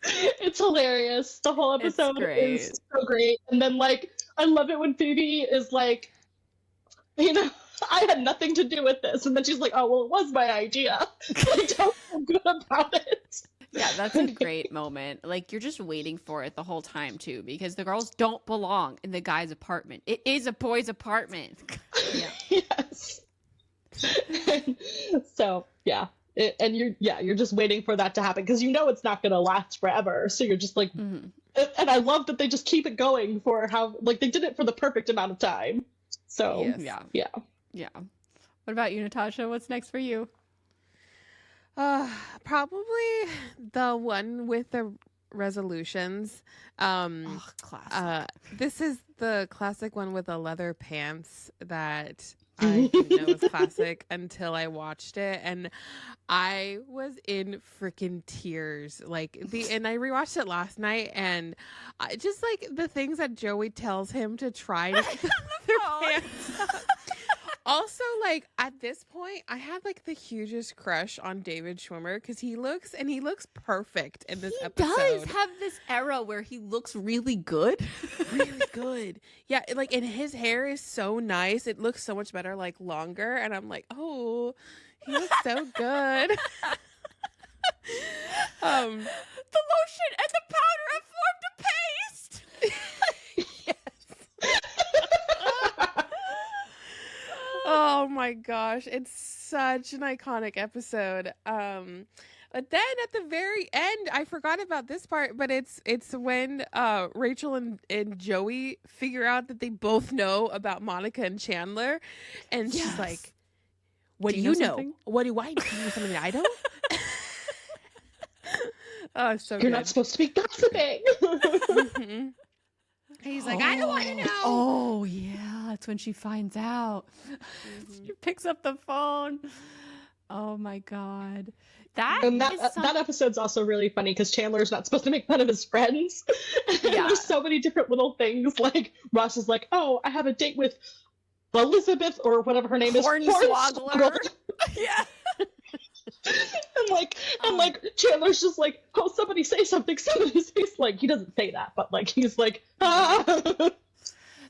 it's hilarious. The whole episode is so great. And then like, I love it when Phoebe is like, you know, I had nothing to do with this. And then she's like, oh, well, it was my idea. I don't feel good about it. Yeah, that's a great moment. Like, you're just waiting for it the whole time, too, because the girls don't belong in the guy's apartment. It is a boy's apartment. Yeah. Yes. So, yeah. And you're just waiting for that to happen because you know it's not going to last forever. So you're just like, and I love that they just keep it going for how, like, they did it for the perfect amount of time. So, yes. Yeah. What about you, Natasha? What's next for you? Probably the one with the resolutions. Classic. This is the classic one with the leather pants that I didn't know was classic until I watched it, and I was in freaking tears. And I rewatched it last night, and just like the things that Joey tells him to try to get the leather pants up. Also, like, at this point, I had like the hugest crush on David Schwimmer because he looks perfect in this episode. He does have this era where he looks really good. Really good. Yeah, like, and his hair is so nice. It looks so much better, like, longer. And I'm like, oh, he looks so good. The lotion and the powder have formed a paste. Oh my gosh, it's such an iconic episode. But then at the very end, I forgot about this part, but it's when Rachel and Joey figure out that they both know about Monica and Chandler, and she's like, "What do you know? What do I know? Something that I don't?" Oh, so you're good. not supposed to be gossiping. Mm-hmm. He's like, I don't want to know. Oh, yeah. That's when she finds out. She picks up the phone. Oh, my God. That episode's also really funny because Chandler's not supposed to make fun of his friends. And there's so many different little things. Like, Ross is like, oh, I have a date with Elizabeth or whatever her name is. Hornswoggler. Yeah. and like Chandler's just like, oh, somebody say something. Like, he doesn't say that, but like he's like, ah.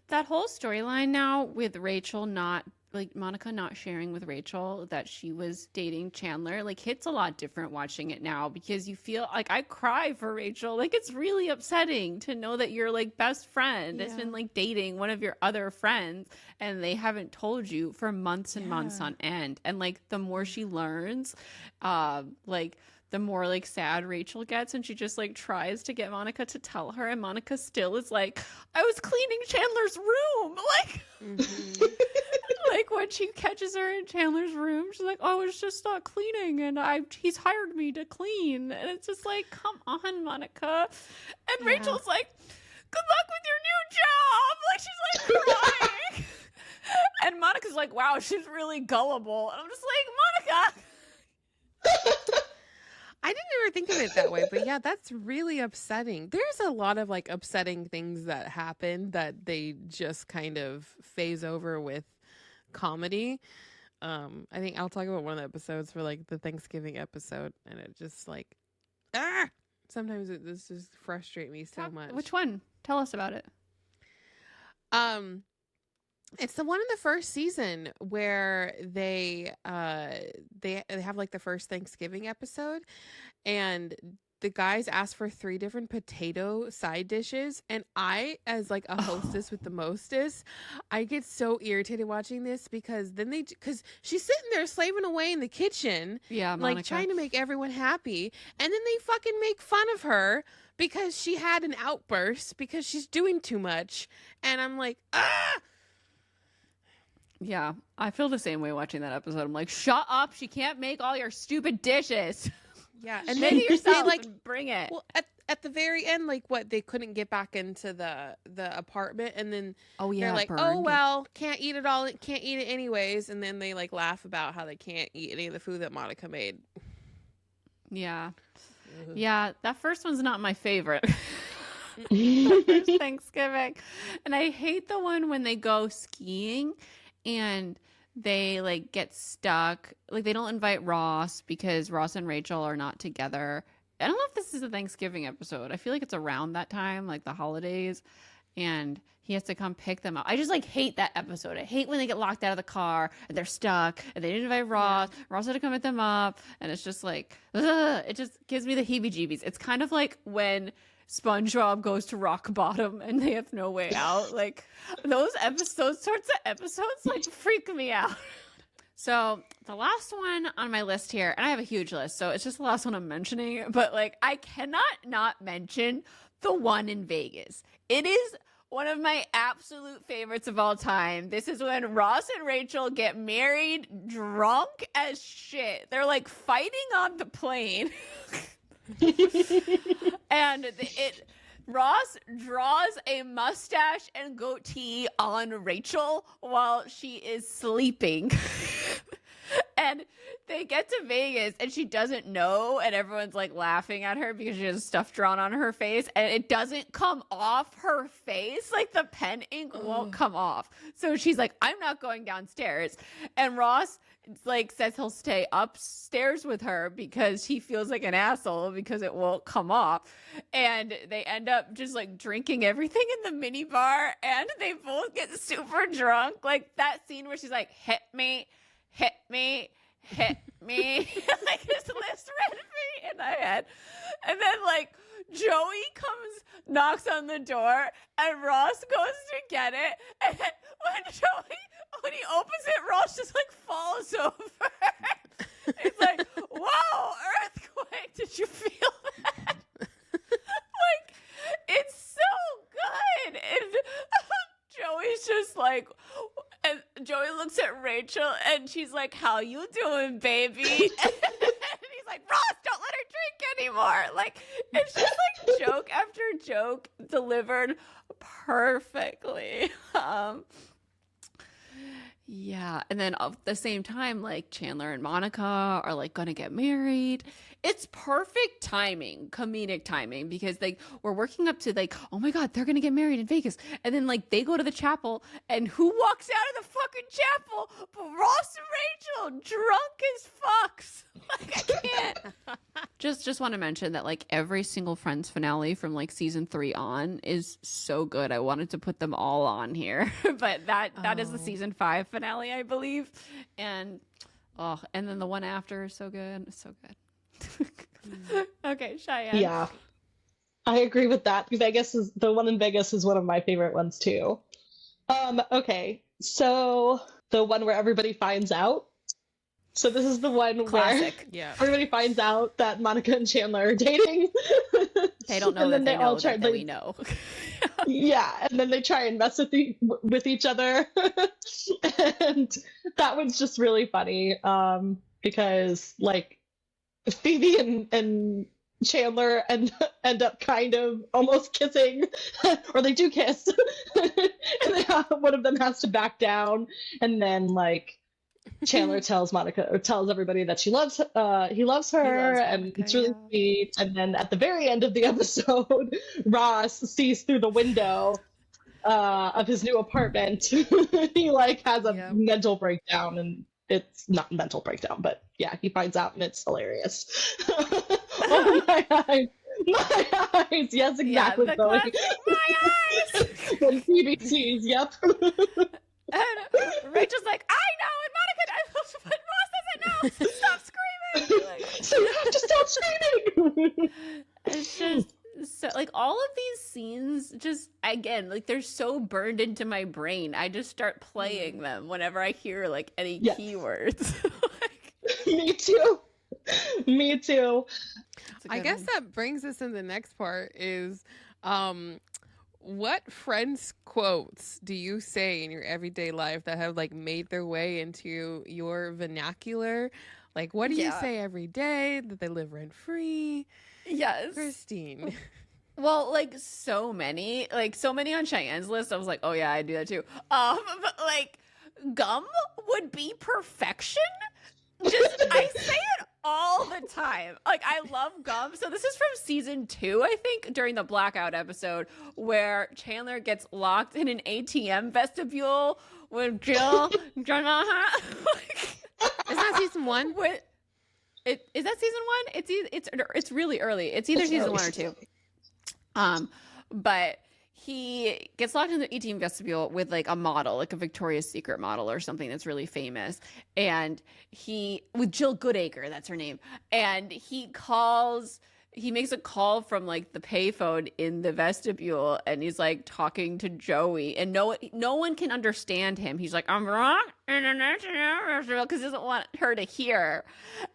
That whole storyline now with Rachel Monica not sharing with Rachel that she was dating Chandler, like, hits a lot different watching it now because you feel like I cry for Rachel. Like, it's really upsetting to know that your like best friend has been like dating one of your other friends and they haven't told you for months and months on end. And like the more she learns, the more like sad Rachel gets, and she just like tries to get Monica to tell her, and Monica still is like, I was cleaning Chandler's room. Like, like when she catches her in Chandler's room, she's like, oh, I was just cleaning, and he's hired me to clean. And it's just like, come on, Monica. And Rachel's like, good luck with your new job. Like, she's like crying. And Monica's like, wow, she's really gullible. And I'm just like, Monica. I didn't ever think of it that way, but yeah, that's really upsetting. There's a lot of like upsetting things that happen that they just kind of phase over with comedy. I think I'll talk about one of the episodes for like the Thanksgiving episode, and it just like, sometimes this just frustrates me so much. Which one? Tell us about it. It's the one in the first season where they have like the first Thanksgiving episode, and the guys ask for 3 different potato side dishes, and I, as like a hostess with the mostest, I get so irritated watching this because she's sitting there slaving away in the kitchen, Monica, like trying to make everyone happy, and then they fucking make fun of her because she had an outburst because she's doing too much, and I'm like, ah. Yeah, I feel the same way watching that episode. I'm like, shut up. She can't make all your stupid dishes. Yeah. And then yourself and bring it. Well, at the very end, like what they couldn't get back into the apartment, and then they're like, burned. oh well, can't eat it all, can't eat it anyways, and then they like laugh about how they can't eat any of the food that Monica made. Yeah. Ugh. Yeah, that first one's not my favorite. The first Thanksgiving. And I hate the one when they go skiing and they like get stuck. Like they don't invite Ross because Ross and Rachel are not together. I don't know if this is a Thanksgiving episode. I feel like it's around that time, like the holidays, and he has to come pick them up. I just like hate that episode. I hate when they get locked out of the car and they're stuck and they didn't invite Ross. Yeah. Ross had to come pick them up, and it's just like, ugh, it just gives me the heebie-jeebies. It's kind of like when SpongeBob goes to rock bottom and they have no way out. Like those sorts of episodes like freak me out. So the last one on my list here, and I have a huge list, so it's just the last one I'm mentioning, but like I cannot not mention the one in Vegas. It is one of my absolute favorites of all time. This is when Ross and Rachel get married drunk as shit. They're like fighting on the plane. And Ross draws a mustache and goatee on Rachel while she is sleeping. And they get to Vegas and she doesn't know, and everyone's like laughing at her because she has stuff drawn on her face and it doesn't come off her face. Like the pen ink won't come off. So she's like, I'm not going downstairs. And Ross like says he'll stay upstairs with her because he feels like an asshole because it won't come off. And they end up just like drinking everything in the mini bar and they both get super drunk. Like that scene where she's like, hit me. Like this list ran me in my head. And then like Joey knocks on the door and Ross goes to get it. And then when he opens it, Ross just like falls over. It's like, whoa, earthquake. Did you feel that? Like, it's so good. And Joey's just like, and Joey looks at Rachel and she's like, how you doing, baby? And he's like, Ross, don't let her drink anymore. Like, it's just like joke after joke delivered perfectly. Yeah. And then at the same time, like Chandler and Monica are like going to get married. It's perfect timing, comedic timing, because like we're working up to like, oh my God, they're going to get married in Vegas. And then like they go to the chapel and who walks out of the fucking chapel? But Ross and Rachel, drunk as fucks. Like I can't. Just want to mention that like every single Friends finale from like season 3 on is so good. I wanted to put them all on here, but that is the season 5 finale, I believe. And then the one after is so good. It's so good. Okay, Cheyenne. Yeah, I agree with that. The one in Vegas is one of my favorite ones too. Okay, so the one where everybody finds out. So this is the one Classic. where everybody finds out that Monica and Chandler are dating. They don't know that they know that we know. Yeah, and then they try and mess with each other. And that one's just really funny because like Phoebe and Chandler end up kind of almost kissing, or they do kiss, and one of them has to back down, and then like Chandler tells everybody that he loves her, and it's really sweet. And then at the very end of the episode, Ross sees through the window of his new apartment. He like has a mental breakdown, and it's not a mental breakdown, but yeah, he finds out, and it's hilarious. Oh my eyes. My eyes. Yes, exactly. Yeah, my eyes. When Phoebe sees, yep. And Rachel's like, I know, and Monica, but Ross doesn't know. Stop screaming. Like, so you have to stop screaming. It's just so like all of these scenes just again like they're so burned into my brain. I just start playing them whenever I hear like any keywords. Me too. I guess that brings us in the next part is what Friends quotes do you say in your everyday life that have like made their way into your vernacular? Like what do you say every day that they live rent free? Yes. Christine. Well, like so many on Cheyenne's list. I was like, oh yeah, I do that too. But like gum would be perfection. Just I say it all the time. Like I love gum. So this is from season 2, I think, during the blackout episode where Chandler gets locked in an ATM vestibule with Jill. Is that season 1? Is that season 1? It's really early. It's either season 1 or 2. But he gets locked in the ATM vestibule with like a model, like a Victoria's Secret model or something that's really famous. And with Jill Goodacre, that's her name. And he makes a call from like the payphone in the vestibule, and he's like talking to Joey, and no one can understand him. He's like, I'm wrong, because he doesn't want her to hear.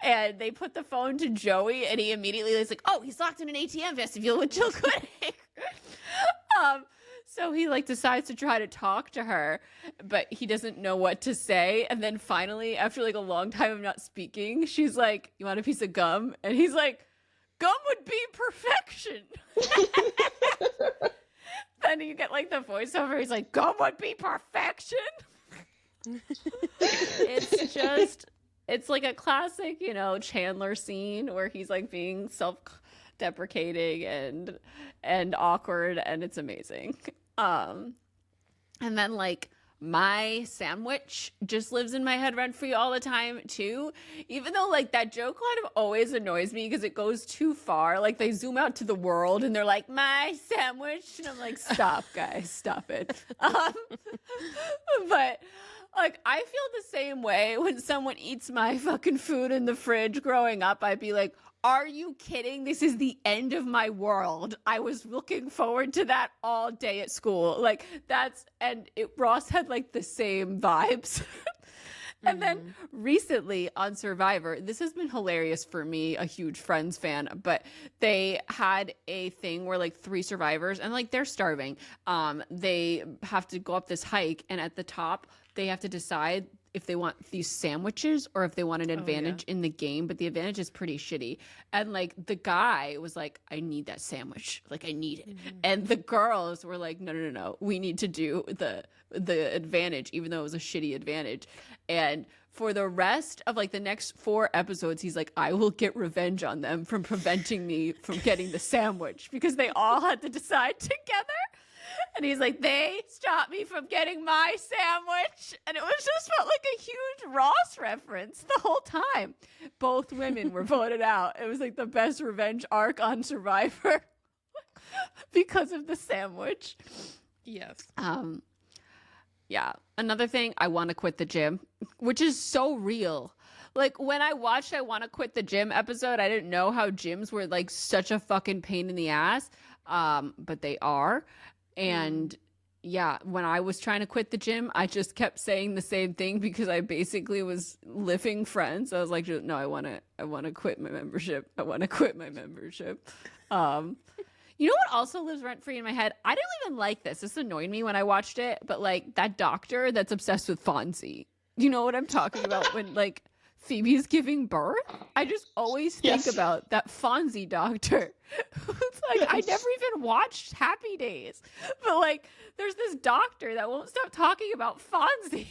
And they put the phone to Joey, and he immediately is like, oh, he's locked in an ATM vestibule with Jill Goodacre. So he like decides to try to talk to her, but he doesn't know what to say. And then finally, after like a long time of not speaking, she's like, you want a piece of gum? And he's like, gum would be perfection. Then you get like the voiceover. He's like, gum would be perfection. It's like a classic, Chandler scene where he's like being self-deprecating and awkward, and it's amazing. And then like my sandwich just lives in my head rent free all the time too, even though like that joke kind of always annoys me because it goes too far. Like they zoom out to the world and they're like, my sandwich, and I'm like, stop guys, stop it. But like I feel the same way when someone eats my fucking food in the fridge. Growing up, I'd be like, are you kidding? This is the end of my world. I was looking forward to that all day at school. Like Ross had like the same vibes. And then recently on Survivor, this has been hilarious for me, a huge Friends fan, but they had a thing where like 3 survivors, and like they're starving. They have to go up this hike, and at the top they have to decide if they want these sandwiches or if they want an advantage in the game, but the advantage is pretty shitty. And like the guy was like, I need that sandwich. Like I need it. And the girls were like, no. We need to do the advantage, even though it was a shitty advantage. And for the rest of like the next 4 episodes, he's like, I will get revenge on them from preventing me from getting the sandwich, because they all had to decide together. And he's like, they stopped me from getting my sandwich. And it was just felt like a huge Ross reference the whole time. Both women were voted out. It was like the best revenge arc on Survivor because of the sandwich. Yes. Yeah. Another thing, I want to quit the gym, which is so real. Like when I watched I Want to Quit the Gym episode, I didn't know how gyms were like such a fucking pain in the ass. But they are. And yeah, when I was trying to quit the gym, I just kept saying the same thing because I basically was living Friends. I was like, no, I want to quit my membership. I want to quit my membership. You know what also lives rent free in my head? I didn't even like this. This annoyed me when I watched it, but like that doctor that's obsessed with Fonzie. You know what I'm talking about when like Phoebe's giving birth? I just always think about that Fonzie doctor. It's like, I never even watched Happy Days, but like there's this doctor that won't stop talking about Fonzie.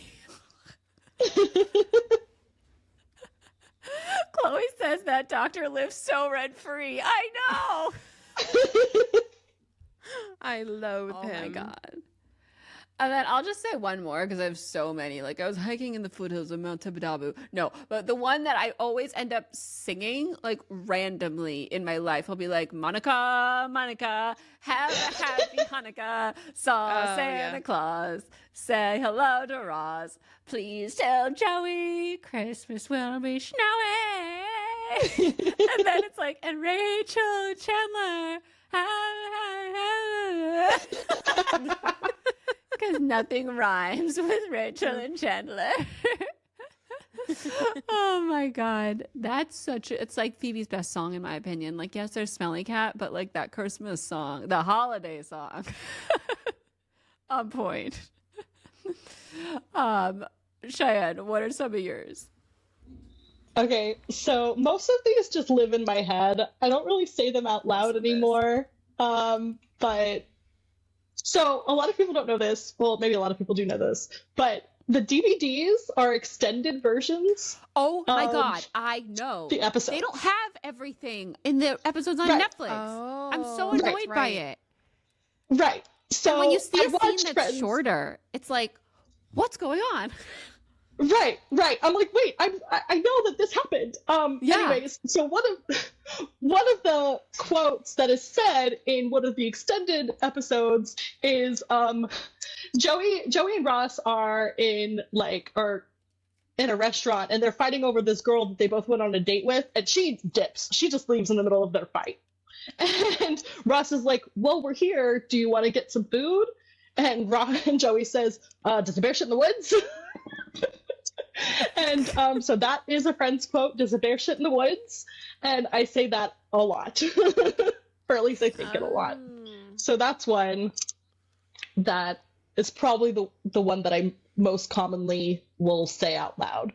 Chloe says that doctor lives so rent free. I know. I loathe him. Oh my god. And then I'll just say one more because I have so many. Like I was hiking in the foothills of Mount Tibidabo. No, but the one that I always end up singing like randomly in my life, I'll be like, Monica, Monica, have a happy Hanukkah. Saw Santa Claus. Say hello to Roz. Please tell Joey Christmas will be snowy. And then it's like, and Rachel Chandler. Because nothing rhymes with Rachel and Chandler. Oh my god, that's it's like Phoebe's best song in my opinion. Like yes, there's Smelly Cat, but like that Christmas song, the holiday song, on point. Cheyenne, what are some of yours? Okay, so most of these just live in my head. I don't really say them out loud anymore. But so a lot of people don't know this. Well, maybe a lot of people do know this, but the DVDs are extended versions. Oh my God, I know. The episodes. They don't have everything in the episodes on Right. Netflix. Oh, I'm so Right. annoyed by it. Right. So And when you see I a scene watched that's Friends. shorter, it's like, what's going on? Right. I'm like, wait, I know that this happened. Yeah. Anyways, so one of the quotes that is said in one of the extended episodes is Joey and Ross are in a restaurant and they're fighting over this girl that they both went on a date with, and she dips. She just leaves in the middle of their fight. And Ross is like, well, we're here. Do you want to get some food? And Joey says, does the bear shit in the woods? And so that is a Friends quote, does a bear shit in the woods? And I say that a lot. Or at least I think it a lot. So that's one that is probably the one that I most commonly will say out loud.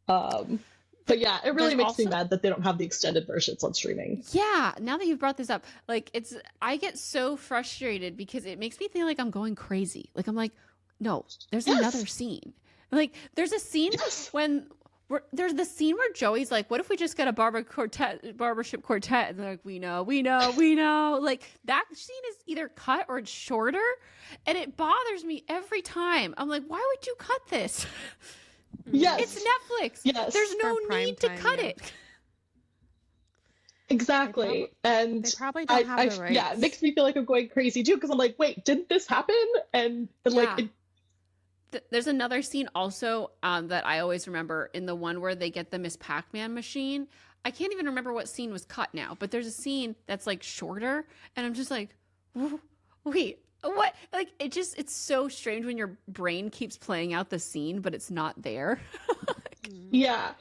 But yeah, it really makes me mad that they don't have the extended versions on streaming. Yeah, now that you've brought this up, like I get so frustrated because it makes me feel like I'm going crazy. Like I'm like, no, there's another scene. Like there's a scene when there's the scene where Joey's like, what if we just get a barbership quartet? And they're like, we know. Like that scene is either cut or it's shorter, and it bothers me every time. I'm like, why would you cut this? Yes. It's Netflix. Yes. There's no For need to prime cut time, it. Exactly. And They probably don't have the rights. Yeah, it makes me feel like I'm going crazy too, because I'm like, wait, didn't this happen? And like, There's another scene also that I always remember in the one where they get the Miss Pac-Man machine. I can't even remember what scene was cut now, but there's a scene that's like shorter, and I'm just like, wait, what? Like it's so strange when your brain keeps playing out the scene, but it's not there. yeah.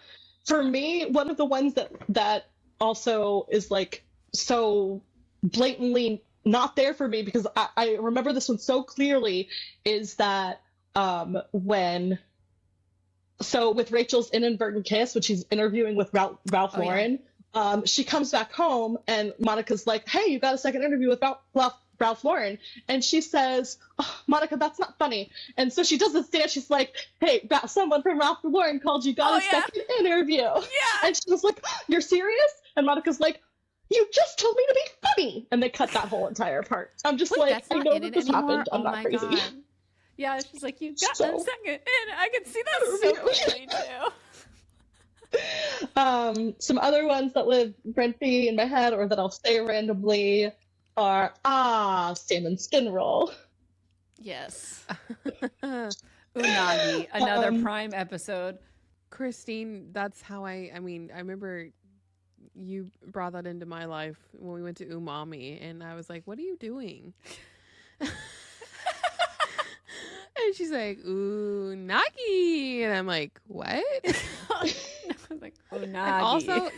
For me, one of the ones that also is like so blatantly not there for me, because I remember this one so clearly, is that with Rachel's inadvertent kiss, when she's interviewing with Ralph Lauren, she comes back home and Monica's like, hey, you got a second interview with Ralph Lauren. And she says, oh, Monica, that's not funny. And so she does this dance. She's like, hey, someone from Ralph Lauren called you, got a second interview. Yeah. And she was like, you're serious? And Monica's like, you just told me to be funny. And they cut that whole entire part. I'm just like, I know that this happened. I'm not crazy. God. Yeah, she's like, you got a second in. I can see that so clearly too. Some other ones that live rent-free in my head or that I'll say randomly are salmon skin roll. Yes. Unagi, another Prime episode. Christine, that's how I remember you brought that into my life when we went to Umami, and I was like, what are you doing? And she's like, unagi. And I'm like, what? I'm like, unagi. And also,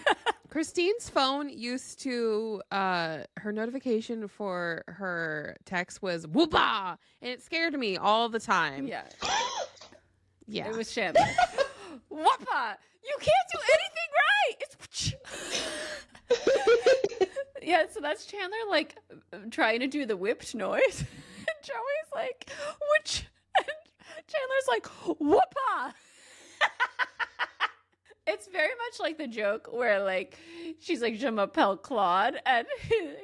Christine's phone used to, her notification for her text was whoopah. And it scared me all the time. Yeah. Yeah. It was Chandler. Whoppa! You can't do anything right! It's yeah, so that's Chandler like trying to do the whipped noise. And Joey's like, which? And Chandler's like, whoopa! It's very much like the joke where like she's like, je m'appelle Claude, and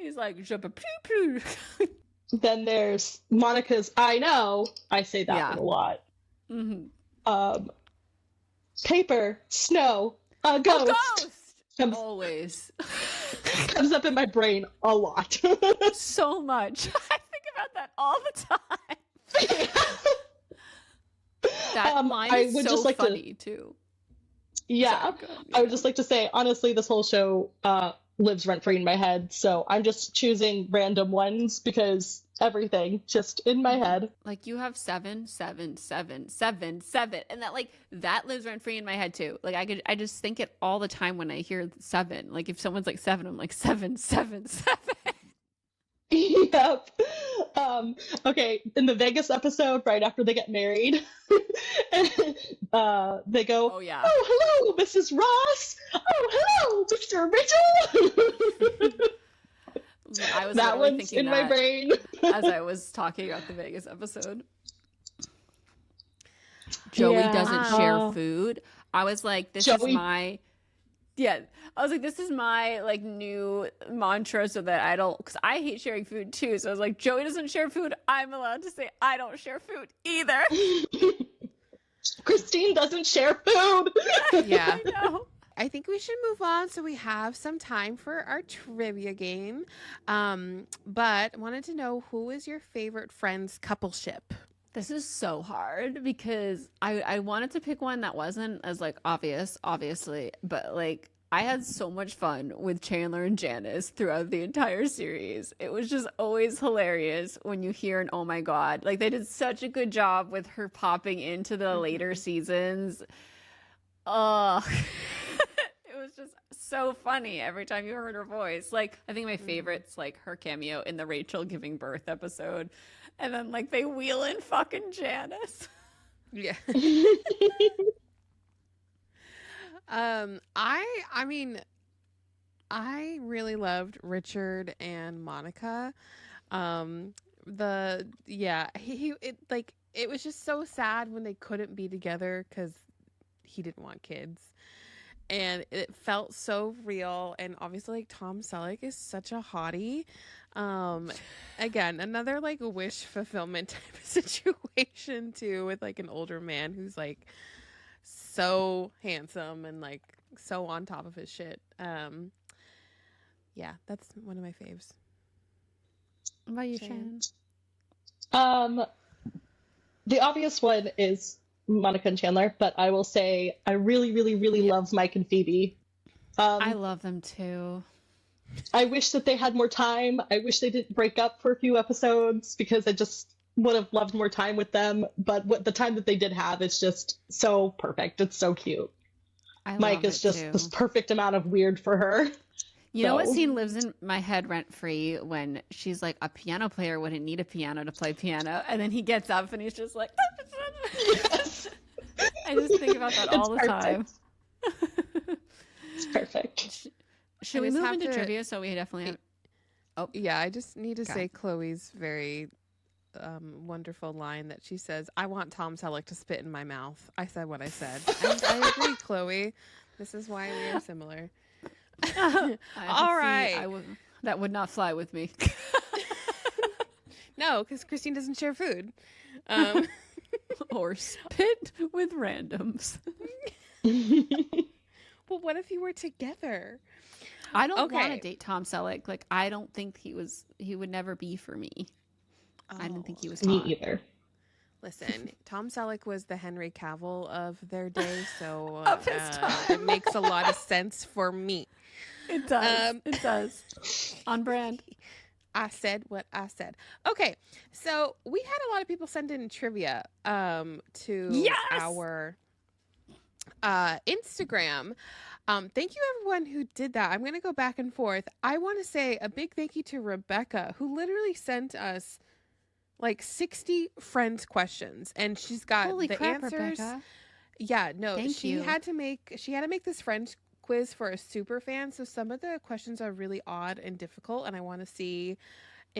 he's like, je m'appelle. Then there's Monica's I know. I say that one a lot. Mm-hmm. Paper, snow, a ghost. Always. Comes up in my brain a lot. So much. I think about that all the time. That line is so just like funny too. Yeah. I would just like to say, honestly, this whole show lives rent-free in my head, so I'm just choosing random ones because everything just in my head. Like you have 7, 7, 7, 7, 7, and that lives rent-free in my head too. Like I just think it all the time when I hear 7. Like if someone's like 7, I'm like 7, 7, 7. Yep. Okay, in the Vegas episode, right after they get married, they go, oh yeah, oh hello, Mrs. Ross. Oh hello, Mr. Mitchell. I was That literally one's thinking in my that brain. as I was talking about the Vegas episode. Joey doesn't share Yeah. food. I was like, this is Joey. my yeah. I was like, this is my like new mantra so that I don't because I hate sharing food too. So I was like, Joey doesn't share food. I'm allowed to say I don't share food either. Christine doesn't share food. Yeah. I know. I think we should move on so we have some time for our trivia game. But wanted to know, who is your favorite Friends coupleship? This is so hard because I wanted to pick one that wasn't as like obviously, but like I had so much fun with Chandler and Janice throughout the entire series. It was just always hilarious when you hear an oh my god. Like they did such a good job with her popping into the later seasons. It was just so funny every time you heard her voice. Like I think my favorite's like her cameo in the Rachel giving birth episode. And then like they wheel in fucking Janice. Yeah. I mean, I really loved Richard and Monica. It was just so sad when they couldn't be together because he didn't want kids. And it felt so real. And obviously, like, Tom Selleck is such a hottie. Again, another like wish fulfillment type of situation too, with like an older man who's like so handsome and like so on top of his shit. Yeah, that's one of my faves. What about you, Shan? Shan? The obvious one is Monica and Chandler, but I will say I really, really, really love Mike and Phoebe. I love them too. I wish that they had more time. I wish they didn't break up for a few episodes because I just would have loved more time with them. But what the time that they did have is just so perfect. It's so cute. Mike is just this perfect amount of weird for her. You know what scene lives in my head rent free when she's like, a piano player wouldn't need a piano to play piano, and then he gets up and he's just like, Yes. I just think about that all the time. It's perfect. Should we move into trivia? So we definitely have. Oh yeah, I just need to say Chloe's very wonderful line that she says, "I want Tom Selleck to spit in my mouth." I said what I said, and I agree, Chloe. This is why we are similar. All right, that would not fly with me. No, because Christine doesn't share food. Or spit with randoms. Well, what if you were together? I don't want to date Tom Selleck. Like, I don't think he would never be for me. I didn't think he was Me hot. either. Listen, Tom Selleck was the Henry Cavill of their day, so Of his time. it makes a lot of sense for me. It does. It does. On brand. I said what I said. Okay, so we had a lot of people send in trivia to our Instagram. Thank you everyone who did that. I'm going to go back and forth. I want to say a big thank you to Rebecca, who literally sent us like 60 Friends questions, and she's got Holy the crap, answers. Rebecca. Yeah, no, Thank you. had to make this Friends quiz for a super fan, so some of the questions are really odd and difficult, and I want to see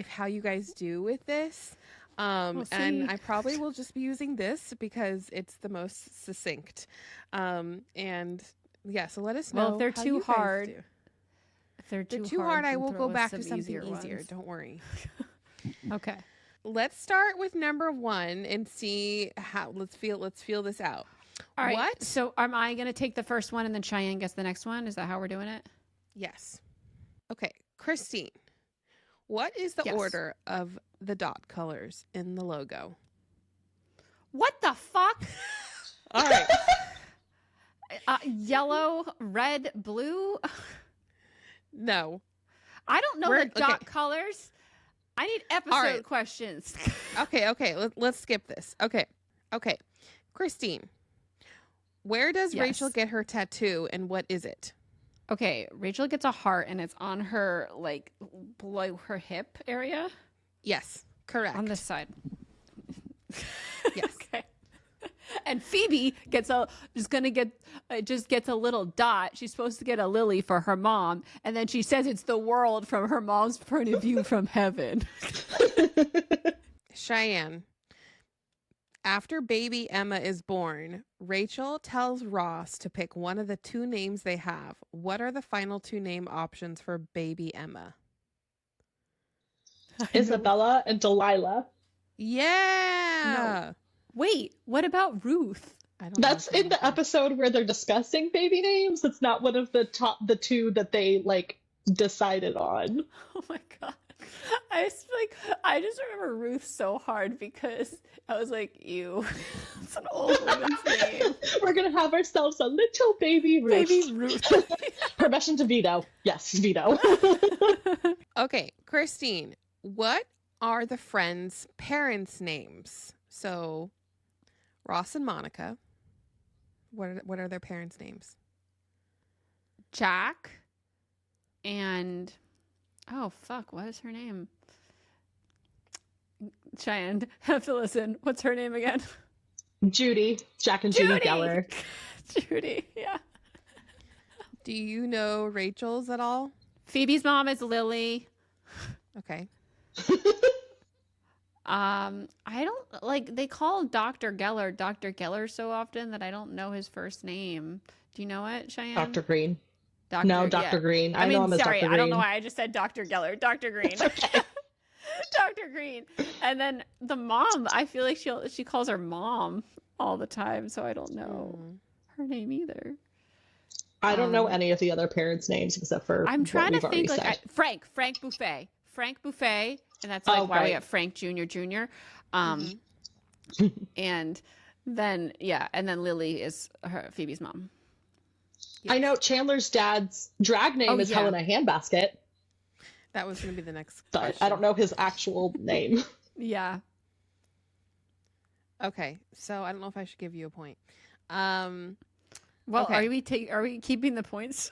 how you guys do with this. We'll and see. I probably will just be using this because it's the most succinct. And yeah, so let us know. Well, if they're how too you guys hard, do. if they're Too hard, I then will throw go us back some to something easier. ones. Don't worry. Okay. Let's start with number 1 and see how. Let's feel this out. All right. What? So am I going to take the first one and then Cheyenne gets the next one? Is that how we're doing it? Yes. Okay, Christine. What is the Yes. order of the dot colors in the logo? What the fuck? All right. Yellow, red, blue. No. I don't know We're- the dot okay. colors. I need episode right. questions. Okay. Let's skip this. Okay. Christine, where does Yes. Rachel get her tattoo, and what is it? Okay, Rachel gets a heart and it's on her, like, below her hip area. Yes, correct. On this side. Yes. Okay. And Phoebe gets a little dot. She's supposed to get a lily for her mom, and then she says it's the world from her mom's point of view from heaven. Cheyenne. After baby Emma is born, Rachel tells Ross to pick one of the two names they have. What are the final two name options for baby Emma? Isabella and Delilah. Yeah. No. Wait, what about Ruth? I don't That's know. in the episode where they're discussing baby names. That's not one of the two that they like decided on. Oh my god. I just remember Ruth so hard because I was like, ew. It's an old woman's name. We're gonna have ourselves a little baby Ruth. Baby Ruth. Permission to veto. Yes, veto. Okay, Christine, what are the friends' parents' names? So, Ross and Monica. What are their parents' names? Jack and oh fuck, what is her name? Cheyenne, have to listen. What's her name again? Judy. Jack and Judy Geller. Judy, yeah. Do you know Rachel's at all? Phoebe's mom is Lily. Okay. I don't like they call Dr. Geller so often that I don't know his first name. Do you know it, Cheyenne? Dr. Green. Dr. No, Dr. Yeah. Green. I know mean, him as sorry, Dr. Green. I don't know why I just said Dr. Geller. Dr. Green. Okay. Dr. Green. And then the mom, I feel like she calls her mom all the time, so I don't know her name either. I don't know any of the other parents' names except for I'm trying what to we've think already like said. Frank Buffet, and that's like why we have Frank Jr. And then Lily is Phoebe's mom. I know Chandler's dad's drag name is Helena Handbasket. That was going to be the next But question. I don't know his actual name. Yeah. Okay, so I don't know if I should give you a point. Well, okay. are we keeping the points?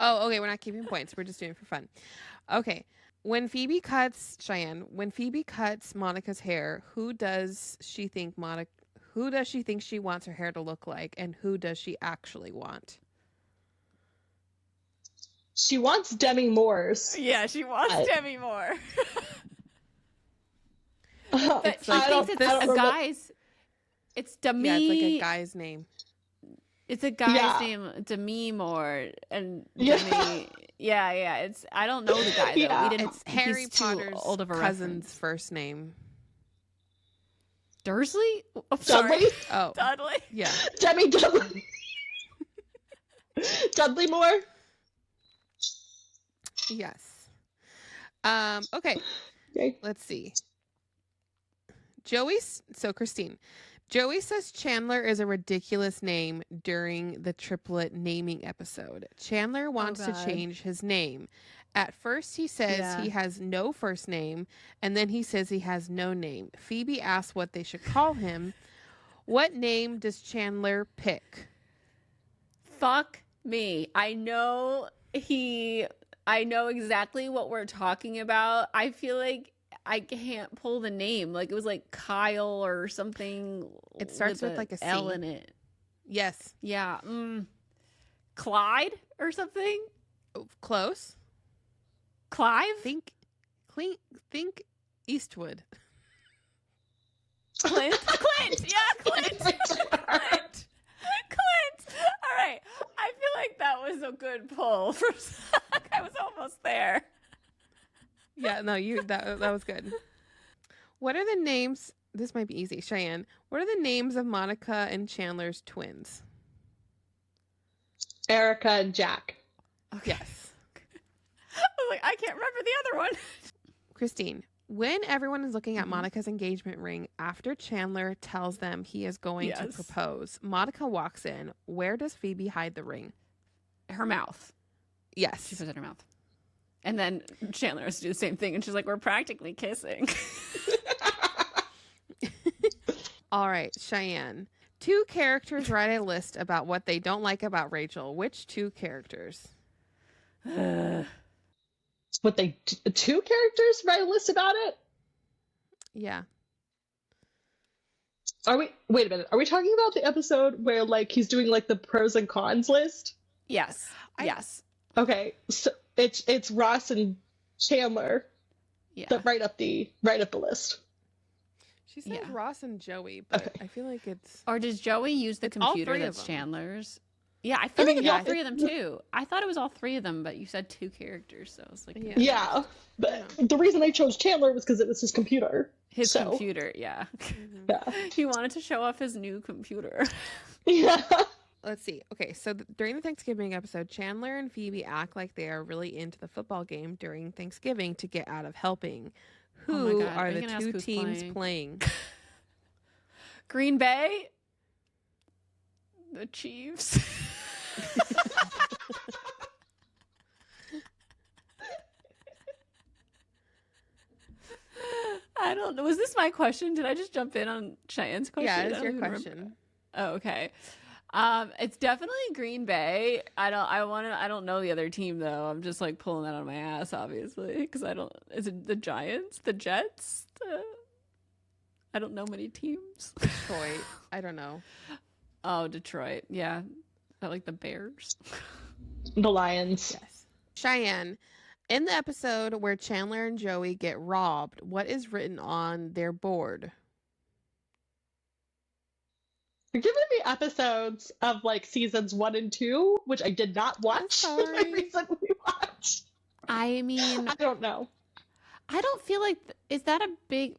Oh, okay, we're not keeping points. We're just doing it for fun. Okay. When Phoebe cuts Monica's hair, who does she think she wants her hair to look like, and who does she actually want? She wants Demi Moore's. Yeah, she wants Demi Moore. But she thinks it's a guy's. It's Demi. Yeah, it's like a guy's name. It's a guy's name, Demi Moore, and Demi. Yeah. It's I don't know the guy though. Yeah. It's Harry he's too Potter's old of a cousin's reference. first name. Dursley? Oh, sorry. Dudley? Oh, Dudley. yeah. Demi Dudley. Dudley Moore? Yes. Okay. Okay. Let's see. Christine. Joey says Chandler is a ridiculous name during the triplet naming episode. Chandler wants to change his name. At first, he says he has no first name, and then he says he has no name. Phoebe asks what they should call him. What name does Chandler pick? Fuck me. I know exactly what we're talking about. I feel like I can't pull the name. Like it was like Kyle or something. It starts with like a C. L in it. Yes. Yeah. Clyde or something? Close. Clive? Think Eastwood. Clint? Clint! Yeah, Clint! Clint! All right. I feel like that was a good pull. I was almost there. Yeah, no, that was good. What are the names? This might be easy, Cheyenne. What are the names of Monica and Chandler's twins? Erica and Jack. Okay. Yes. I was like, I can't remember the other one. Christine, when everyone is looking at Monica's engagement ring after Chandler tells them he is going to propose, Monica walks in. Where does Phoebe hide the ring? Her mouth. Yes. She puts it in her mouth. And then Chandler has to do the same thing. And she's like, we're practically kissing. All right, Cheyenne. 2 characters write a list about what they don't like about Rachel. Which 2 characters? What they 2 characters write a list about it? Yeah. Wait a minute. Are we talking about the episode where like he's doing like the pros and cons list? Yes. Yes. Okay. So it's Ross and Chandler Yeah. that write up the list. She said Yeah. Ross and Joey, but Okay. I feel like it's Or does Joey use the It's all computer three of that's them. Chandler's? Yeah, I feel I like mean, it's all yeah, three of them too. I thought it was all three of them, but you said two characters, so I was like, Yeah. Yeah. But the reason I chose Chandler was because it was his computer. his So, computer. Yeah, Yeah. he wanted to show off his new computer. Yeah. Let's see. Okay, so during the Thanksgiving episode, Chandler and Phoebe act like they are really into the football game during Thanksgiving to get out of helping. Oh my Who God, are are you the gonna ask two who's teams playing? playing? Green Bay, the Chiefs. I don't know. Was this my question? Did I just jump in on Cheyenne's question? Yeah, I it's don't your even remember. question. Oh, okay. It's definitely Green Bay. I don't know the other team though. I'm just like pulling that out of my ass, obviously, because I don't. Is it the Giants, the Jets? I don't know many teams. Detroit. I don't know. Oh, Detroit. Yeah, I like the Bears. The Lions. Yes. Cheyenne, in the episode where Chandler and Joey get robbed, what is written on their board? You're giving me episodes of like seasons 1 and 2, which I did not watch. sorry. I recently watched. I mean, I don't know. I don't feel like is that a big.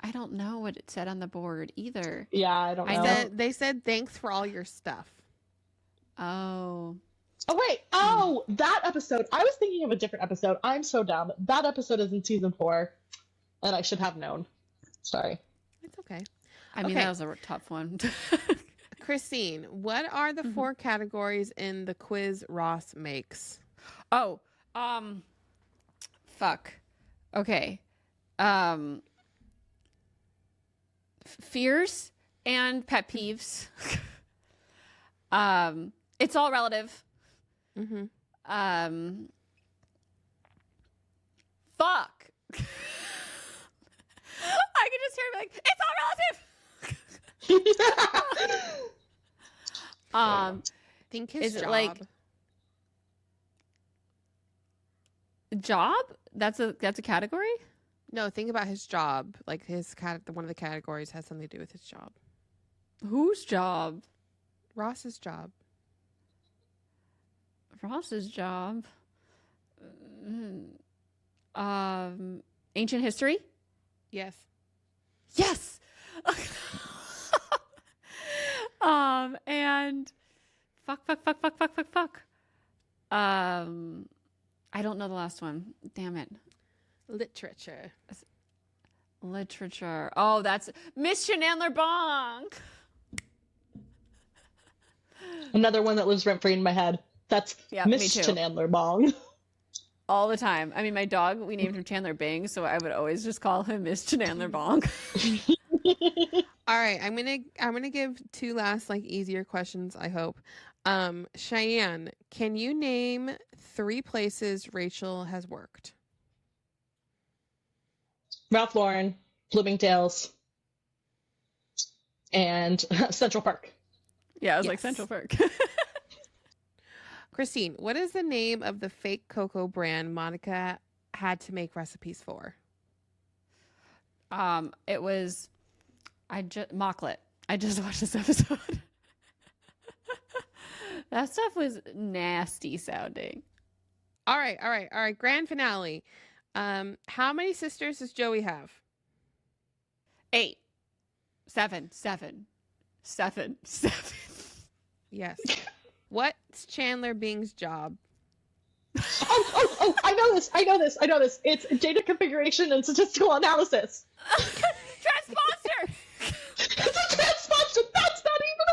I don't know what it said on the board either. Yeah, I don't know. They said thanks for all your stuff. Oh, Oh wait. Oh, that episode. I was thinking of a different episode. I'm so dumb. That episode is in season 4, and I should have known. Sorry. It's okay. I mean Okay. that was a tough one. Christine, what are the 4 categories in the quiz Ross makes? Oh, fuck. Okay. Fears and pet peeves. It's all relative. Mm-hmm. Fuck. I can just hear him like, it's all relative. Think his Is it job. like- Job? That's a category? No, think about his job. Like one of the categories has something to do with his job. Whose job? Ross's job. Ross's job. Ancient history? Yes. Yes. And fuck. I don't know the last one. Damn it. Literature. Literature. Oh, that's Miss Shenandler Bonk. Another one that lives rent free in my head. That's Yeah, me Miss too. Chandler Bong. All the time. I mean, my dog, we named him Chandler Bing, so I would always just call him Miss Chandler Bonk. All right, I'm gonna give 2 last like easier questions, I hope. Cheyenne, can you name 3 places Rachel has worked? Ralph Lauren, Bloomingdale's, and Central Park. Yeah, I was like Yes. Central Park. Christine, what is the name of the fake cocoa brand Monica had to make recipes for? It was Mocklet. I just watched this episode. That stuff was nasty sounding. All right. Grand finale. How many sisters does Joey have? 8, 7. Yes. What's Chandler Bing's job? Oh, I know this. It's data configuration and statistical analysis. Transmonster! It's a transponsion. That's not even a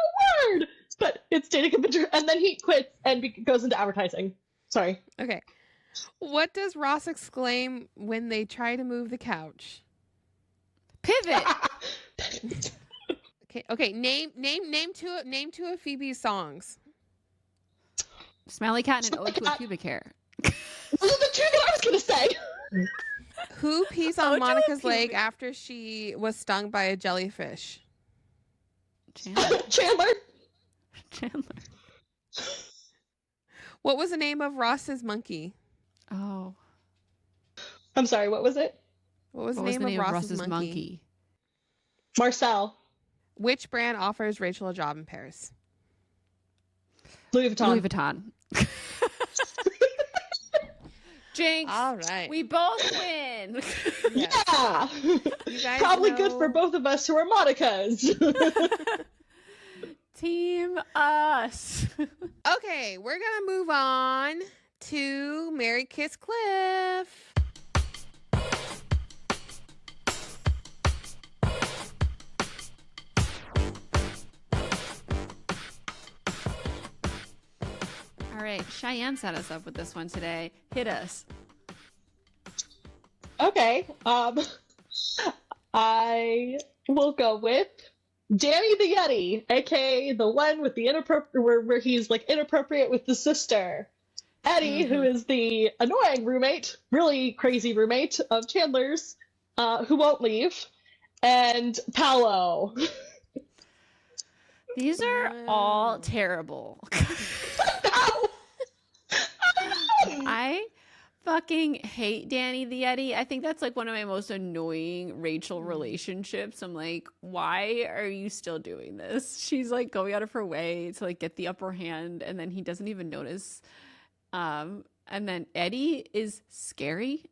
word. But it's data configuration. And then he quits and goes into advertising. Sorry. Okay. What does Ross exclaim when they try to move the couch? Pivot. Okay. Name 2 of Phoebe's songs. Smelly cat and an ode to a pubic hair. Those are the 2 that I was going to say. Who pees on Oh, Monica's don't leg pee. after she was stung by a jellyfish? Chandler. Chandler. Chandler. What was the name of Ross's monkey? Oh. I'm sorry, what was it? What was What the was name the of name of Ross's Ross's monkey? monkey? Marcel. Which brand offers Rachel a job in Paris? Louis Vuitton. Louis Vuitton. Jinx. All right. We both win. Yes. Yeah. You guys Probably know... good for both of us who are Monica's. Team us. Okay, we're gonna move on to Mary Kiss Cliff. All right, Cheyenne set us up with this one today. Hit us. Okay. I will go with Danny the Yeti, aka the one with the inappropriate, where he's like inappropriate with the sister. Eddie, who is the annoying roommate, really crazy roommate of Chandler's, who won't leave, and Paolo. These are all terrible. I fucking hate Danny the Yeti. I think that's like one of my most annoying Rachel relationships. I'm like, why are you still doing this? She's like going out of her way to like get the upper hand, and then he doesn't even notice. And then Eddie is scary.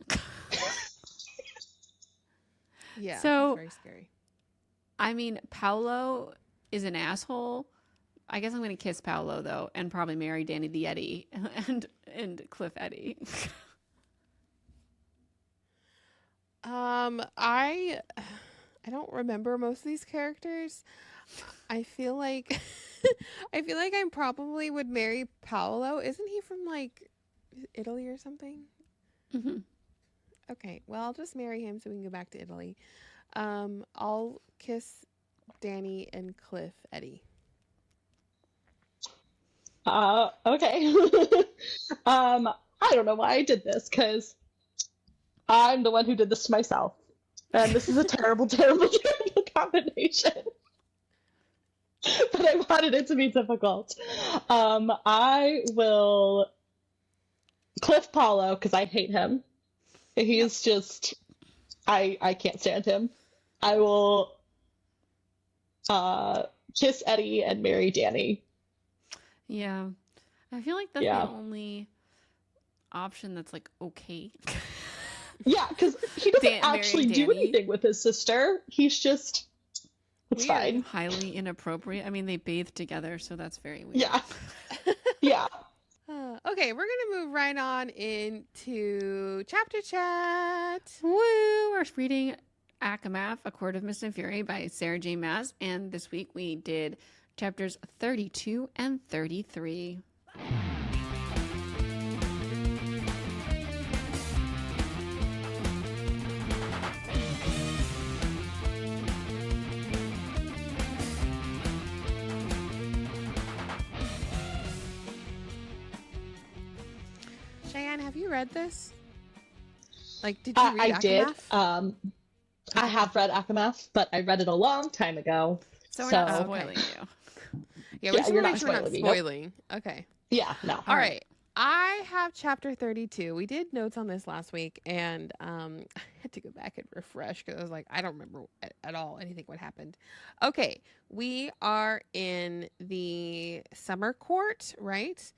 Yeah, So- it's very scary. I mean, Paolo is an asshole. I guess I'm gonna kiss Paolo though, and probably marry Danny the Yeti and Cliff Eddie. I don't remember most of these characters. I feel like I probably would marry Paolo. Isn't he from like Italy or something? Mm-hmm. Okay, well I'll just marry him so we can go back to Italy. I'll kiss Danny and Cliff Eddie. Okay. I don't know why I did this, because I'm the one who did this to myself. And this is a terrible, terrible, terrible combination. But I wanted it to be difficult. I will Cliff Paulo, because I hate him. He's just, I can't stand him. I will kiss Eddie and marry Danny. Yeah. I feel like that's Yeah. the only option that's like okay. Yeah, because he doesn't Marrying actually do Danny. anything with his sister. He's just, it's Weird. fine. Highly inappropriate. I mean, they bathe together, so that's very weird. Yeah. Yeah. Okay, we're gonna move right on into chapter chat. Woo! We're reading Akamath, A Court of Mist and Fury by Sarah J. Maas, and this week we did chapters 32 and 33. Cheyenne, have you read this? Like, did you read I did. Akamath? I have read Akamath, but I read it a long time ago. So we're So- not Okay. spoiling you. Yeah, we yeah, should you're make not sure we're not spoiling me, nope. spoiling. Okay. Yeah, no. All right. I have chapter 32. We did notes on this last week, and I had to go back and refresh because I was like, I don't remember at all anything what happened. Okay, we are in the summer court, right?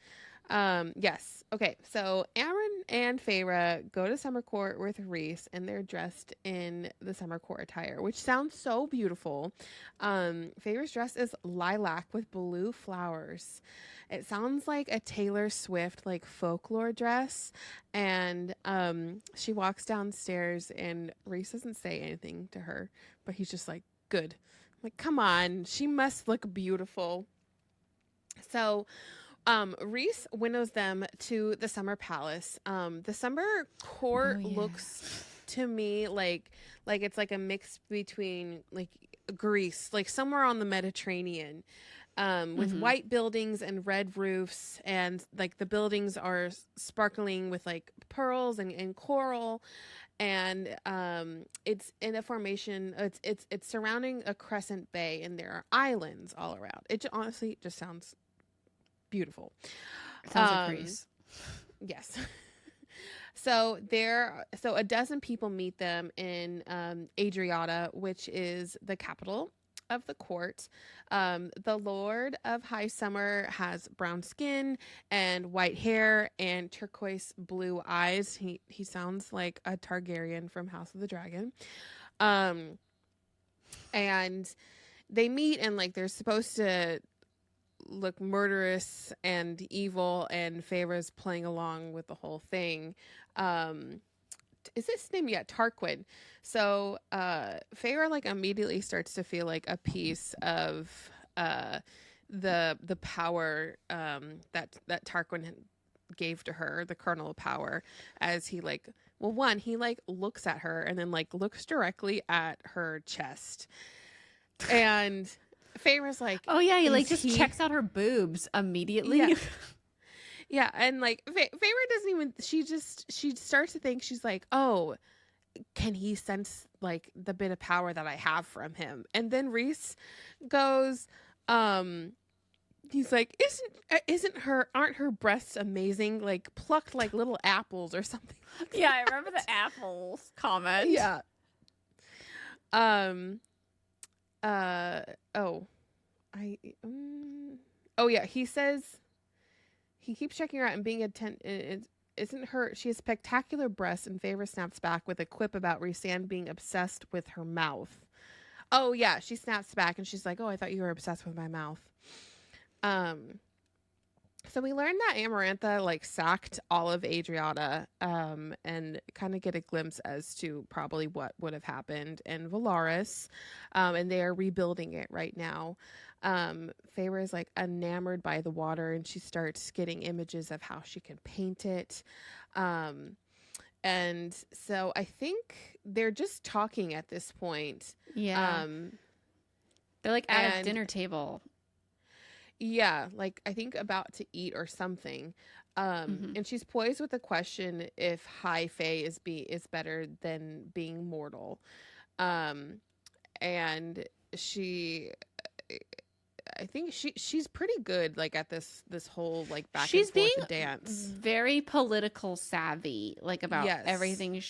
Yes. Okay, so Aaron and Feyre go to summer court with Reese, and they're dressed in the summer court attire, which sounds so beautiful. Feyre's dress is lilac with blue flowers. It sounds like a Taylor Swift like folklore dress, and she walks downstairs, and Reese doesn't say anything to her, but he's just like, good. I'm like, come on, she must look beautiful. So Reese winnows them to the summer palace. The summer court Oh, yeah. looks to me like it's like a mix between like Greece, like somewhere on the Mediterranean, with white buildings and red roofs, and like the buildings are sparkling with like pearls and coral, and it's in a formation. It's surrounding a crescent bay, and there are islands all around. Honestly just sounds beautiful. Sounds like Greece. Yes. So a dozen people meet them in Adriata, which is the capital of the court. The Lord of High Summer has brown skin and white hair and turquoise blue eyes. He sounds like a Targaryen from House of the Dragon. And they meet, and like they're supposed to look murderous and evil, and Feyre's playing along with the whole thing. Is his name? Yeah, Tarquin. So Feyre like immediately starts to feel like a piece of the power that Tarquin gave to her, the kernel of power, as he like, well, one, he like looks at her and then like looks directly at her chest, and Feyre's like, oh yeah, he like just checks out her boobs immediately. Yeah. Yeah, and like Feyre doesn't even. She starts to think, she's like, oh, can he sense like the bit of power that I have from him? And then Rhys goes, he's like, aren't her breasts amazing? Like plucked like little apples or something. Yeah, I remember the apples comment. Yeah. Oh yeah, he says he keeps checking her out and being isn't her, she has spectacular breasts, and Feyre snaps back with a quip about Rhysand being obsessed with her mouth. Oh yeah, she snaps back and she's like, oh, I thought you were obsessed with my mouth. So we learned that Amarantha like sacked all of Adriata, and kind of get a glimpse as to probably what would have happened in Valaris, and they are rebuilding it right now. Feyre is like enamored by the water, and she starts getting images of how she can paint it. And so I think they're just talking at this point. Yeah. They're like at a dinner table. Yeah, like I think about to eat or something. And she's poised with the question if high fae is better than being mortal. And I think she's pretty good like at this whole like back she's and forth being dance. Very political savvy, like about everything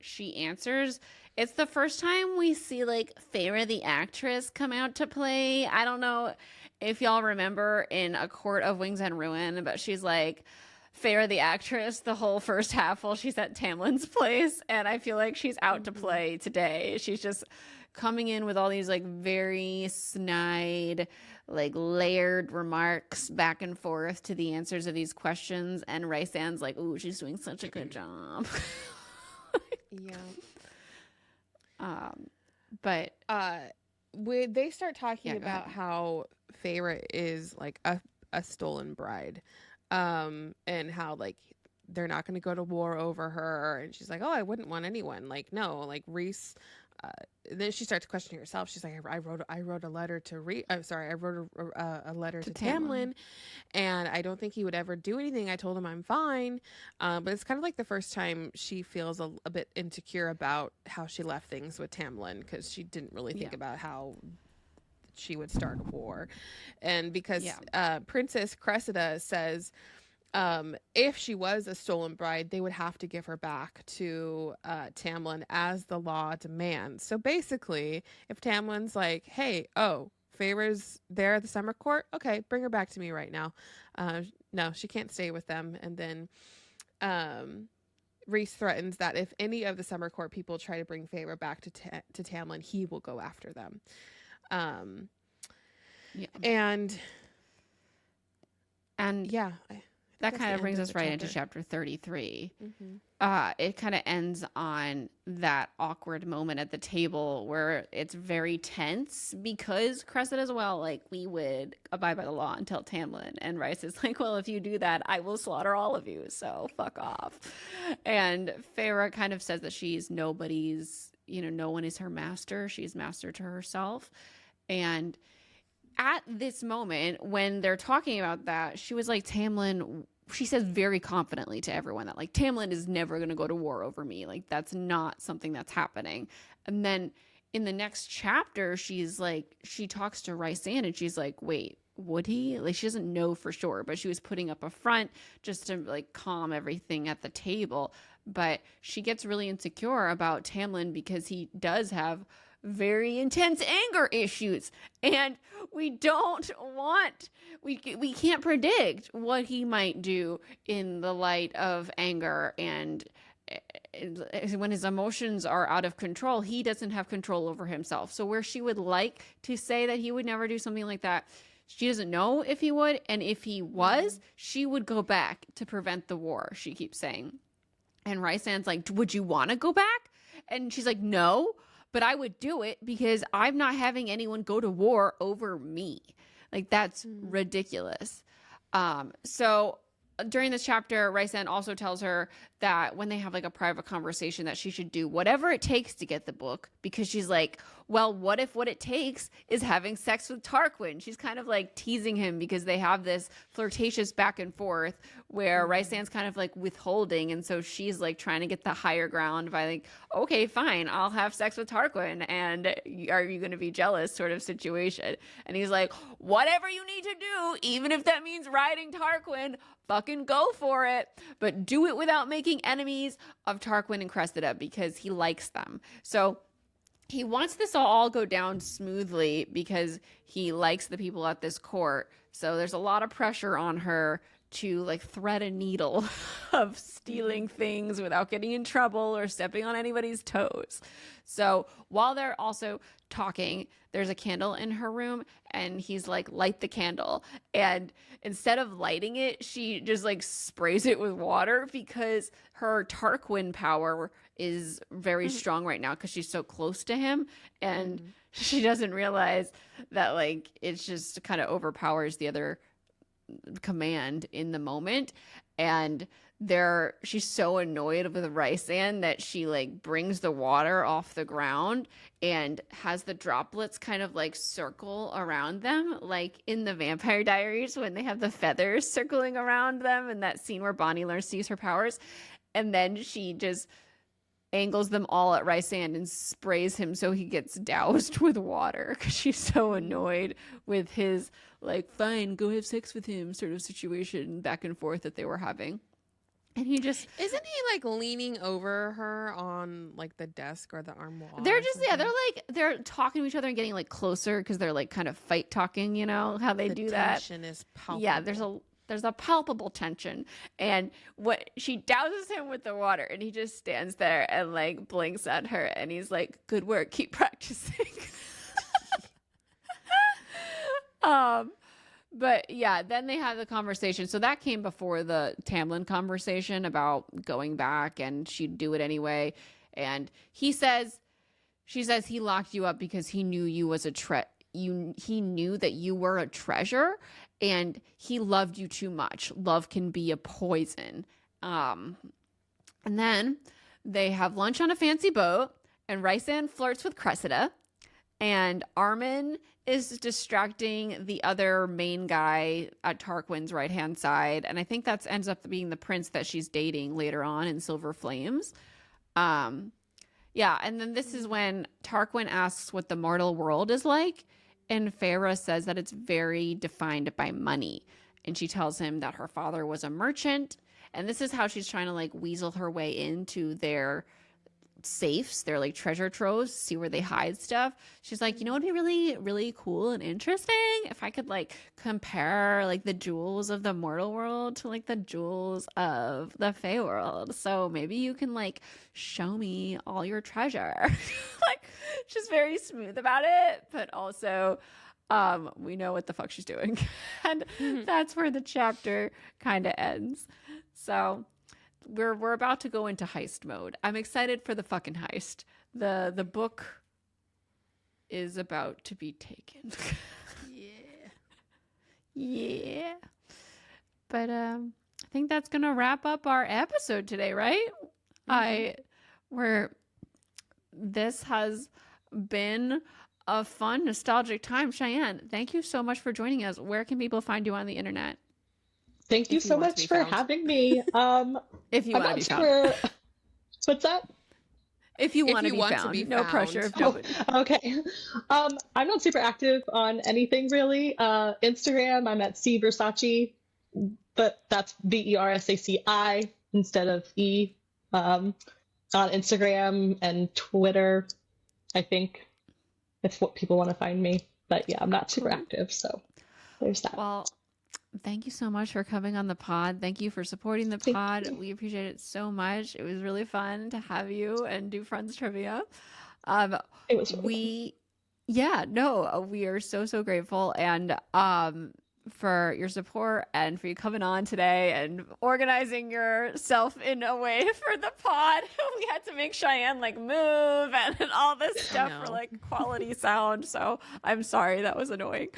she answers. It's the first time we see like Feyre the actress come out to play. I don't know if y'all remember in A Court of Wings and Ruin, but she's like Feyre the actress the whole first half while she's at Tamlin's place, and I feel like she's out to play today. She's just coming in with all these like very snide, like layered remarks back and forth to the answers of these questions, and Rhysand's like, ooh, she's doing such a good job. Yeah. But they start talking about how Feyre is like a stolen bride, and how like they're not going to go to war over her, and she's like, oh, I wouldn't want anyone, like, no, like Rhys. Then she starts questioning herself. She's like, I wrote a letter to I wrote a letter to Tamlin, and I don't think he would ever do anything. I told him I'm fine, but it's kind of like the first time she feels a bit insecure about how she left things with Tamlin, because she didn't really think about how she would start a war, and because Princess Cressida says, if she was a stolen bride, they would have to give her back to Tamlin as the law demands. So basically, if Tamlin's like, hey, Feyre's there at the summer court, okay, bring her back to me right now. No, she can't stay with them. And then Rhys threatens that if any of the summer court people try to bring Feyre back to Tamlin, he will go after them. And yeah. That kind of brings us right into chapter 33. It kind of ends on that awkward moment at the table where it's very tense because Cressida as well, like, we would abide by the law and tell Tamlin. And Rhys is like, well, if you do that, I will slaughter all of you, so fuck off. And Feyre kind of says that she's nobody's, no one is her master. She's master to herself. And at this moment, when they're talking about that, she was like, Tamlin, she says very confidently to everyone that like Tamlin is never going to go to war over me. Like that's not something that's happening. And then in the next chapter, she's like, she talks to Rysand and she's like, wait, would he? Like she doesn't know for sure, but she was putting up a front just to like calm everything at the table. But she gets really insecure about Tamlin because he does have very intense anger issues, and we don't want, we can't predict what he might do in the light of anger, and when his emotions are out of control, he doesn't have control over himself. So where she would like to say that he would never do something like that, she doesn't know if he would, and if he was, she would go back to prevent the war, she keeps saying. And Rysand's like, would you want to go back? And she's like, no, but I would do it because I'm not having anyone go to war over me. Like, that's ridiculous. So during this chapter, Rysand also tells her that when they have like a private conversation that she should do whatever it takes to get the book, because she's like, well, what if what it takes is having sex with Tarquin? She's kind of like teasing him because they have this flirtatious back and forth where Rysand's kind of like withholding, and so she's like trying to get the higher ground by like, okay, fine, I'll have sex with Tarquin, and are you going to be jealous sort of situation. And he's like, whatever you need to do, even if that means riding Tarquin, fucking go for it, but do it without making enemies of Tarquin and Cressida because he likes them. So he wants this to all go down smoothly because he likes the people at this court. So there's a lot of pressure on her to like thread a needle of stealing things without getting in trouble or stepping on anybody's toes. So while they're also talking, there's a candle in her room and he's like, light the candle. And instead of lighting it, she just like sprays it with water because her Tarquin power is very strong right now because she's so close to him. And she doesn't realize that like it's just kind of overpowers the other command in the moment. And she's so annoyed with Rysand that she like brings the water off the ground and has the droplets kind of like circle around them, like in the Vampire Diaries when they have the feathers circling around them in that scene where Bonnie learns to use her powers. And then she just angles them all at Rysand and sprays him so he gets doused with water because she's so annoyed with his like, fine, go have sex with him sort of situation back and forth that they were having. And he just isn't he like leaning over her on like the desk or the armoire? They're just they're talking to each other and getting like closer because they're like kind of fight talking, you know how they do that. Tension is palpable. Yeah, there's a palpable tension, and what she douses him with the water, and he just stands there and like blinks at her, and he's like, "Good work, keep practicing." But yeah, then they have the conversation. So that came before the Tamlin conversation about going back, and she'd do it anyway. And she says he locked you up because he knew you was he knew that you were a treasure, and he loved you too much. Love can be a poison. And then they have lunch on a fancy boat, and Rysand flirts with Cressida, and Armin is distracting the other main guy at Tarquin's right-hand side. And I think that ends up being the prince that she's dating later on in Silver Flames. Yeah, and then this is when Tarquin asks what the mortal world is like. And Feyre says that it's very defined by money. And she tells him that her father was a merchant. And this is how she's trying to like weasel her way into their safes, their like treasure troves, see where they hide stuff. She's like, you know, it'd be really, really cool and interesting if I could like compare like the jewels of the mortal world to like the jewels of the Fey world. So maybe you can like show me all your treasure. Like, she's very smooth about it, but also we know what the fuck she's doing. And that's where the chapter kind of ends. So we're about to go into heist mode. I'm excited for the fucking heist. The book is about to be taken. Yeah. But I think that's gonna wrap up our episode today, right? This has been a fun, nostalgic time. Cheyenne, thank you so much for joining us. Where can people find you on the internet? Thank you If you so want to much be for found. having me. If you I'm want to not be found. super. What's that? If you If want to you be want to found. be No found. pressure. If Oh, nobody. okay. I'm not super active on anything really. Instagram, I'm at C Versace, but that's Versaci instead of E. On Instagram and Twitter, I think it's what people want to find me. But yeah, I'm not super Cool. active, so there's that. Well, thank you so much for coming on the pod. Thank you for supporting the Thank pod. you. We appreciate it so much. It was really fun to have you and do Friends Trivia. It was really fun. We, yeah, no, we are so, so grateful. And for your support and for you coming on today and organizing yourself in a way for the pod. We had to make Cheyenne like move and all this stuff for know. like quality sound. So I'm sorry, that was annoying.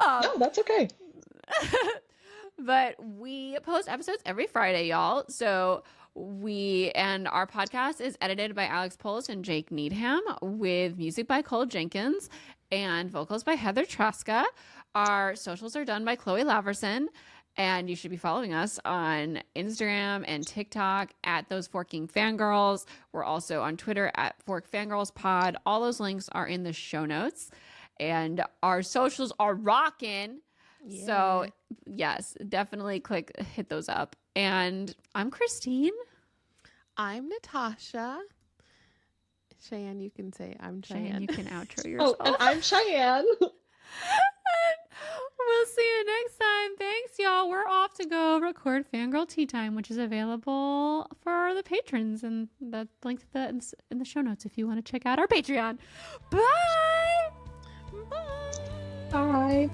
Um, No, that's okay. but we post episodes every Friday, y'all. So our podcast is edited by Alex Polis and Jake Needham with music by Cole Jenkins and vocals by Heather Traska. Our socials are done by Chloe Laverson, and you should be following us on Instagram and TikTok at Those Forking Fangirls. We're also on Twitter at Fork Fangirls Pod. All those links are in the show notes, and our socials are rocking. Yeah. So yes, definitely hit those up. And I'm Christine. I'm Natasha. Cheyenne, you can say I'm Cheyenne. Cheyenne, you can outro yourself. Oh, and I'm Cheyenne. We'll see you next time. Thanks, y'all. We're off to go record Fangirl Tea Time, which is available for the patrons, and that's linked in the show notes if you want to check out our Patreon. Bye. Bye. Bye.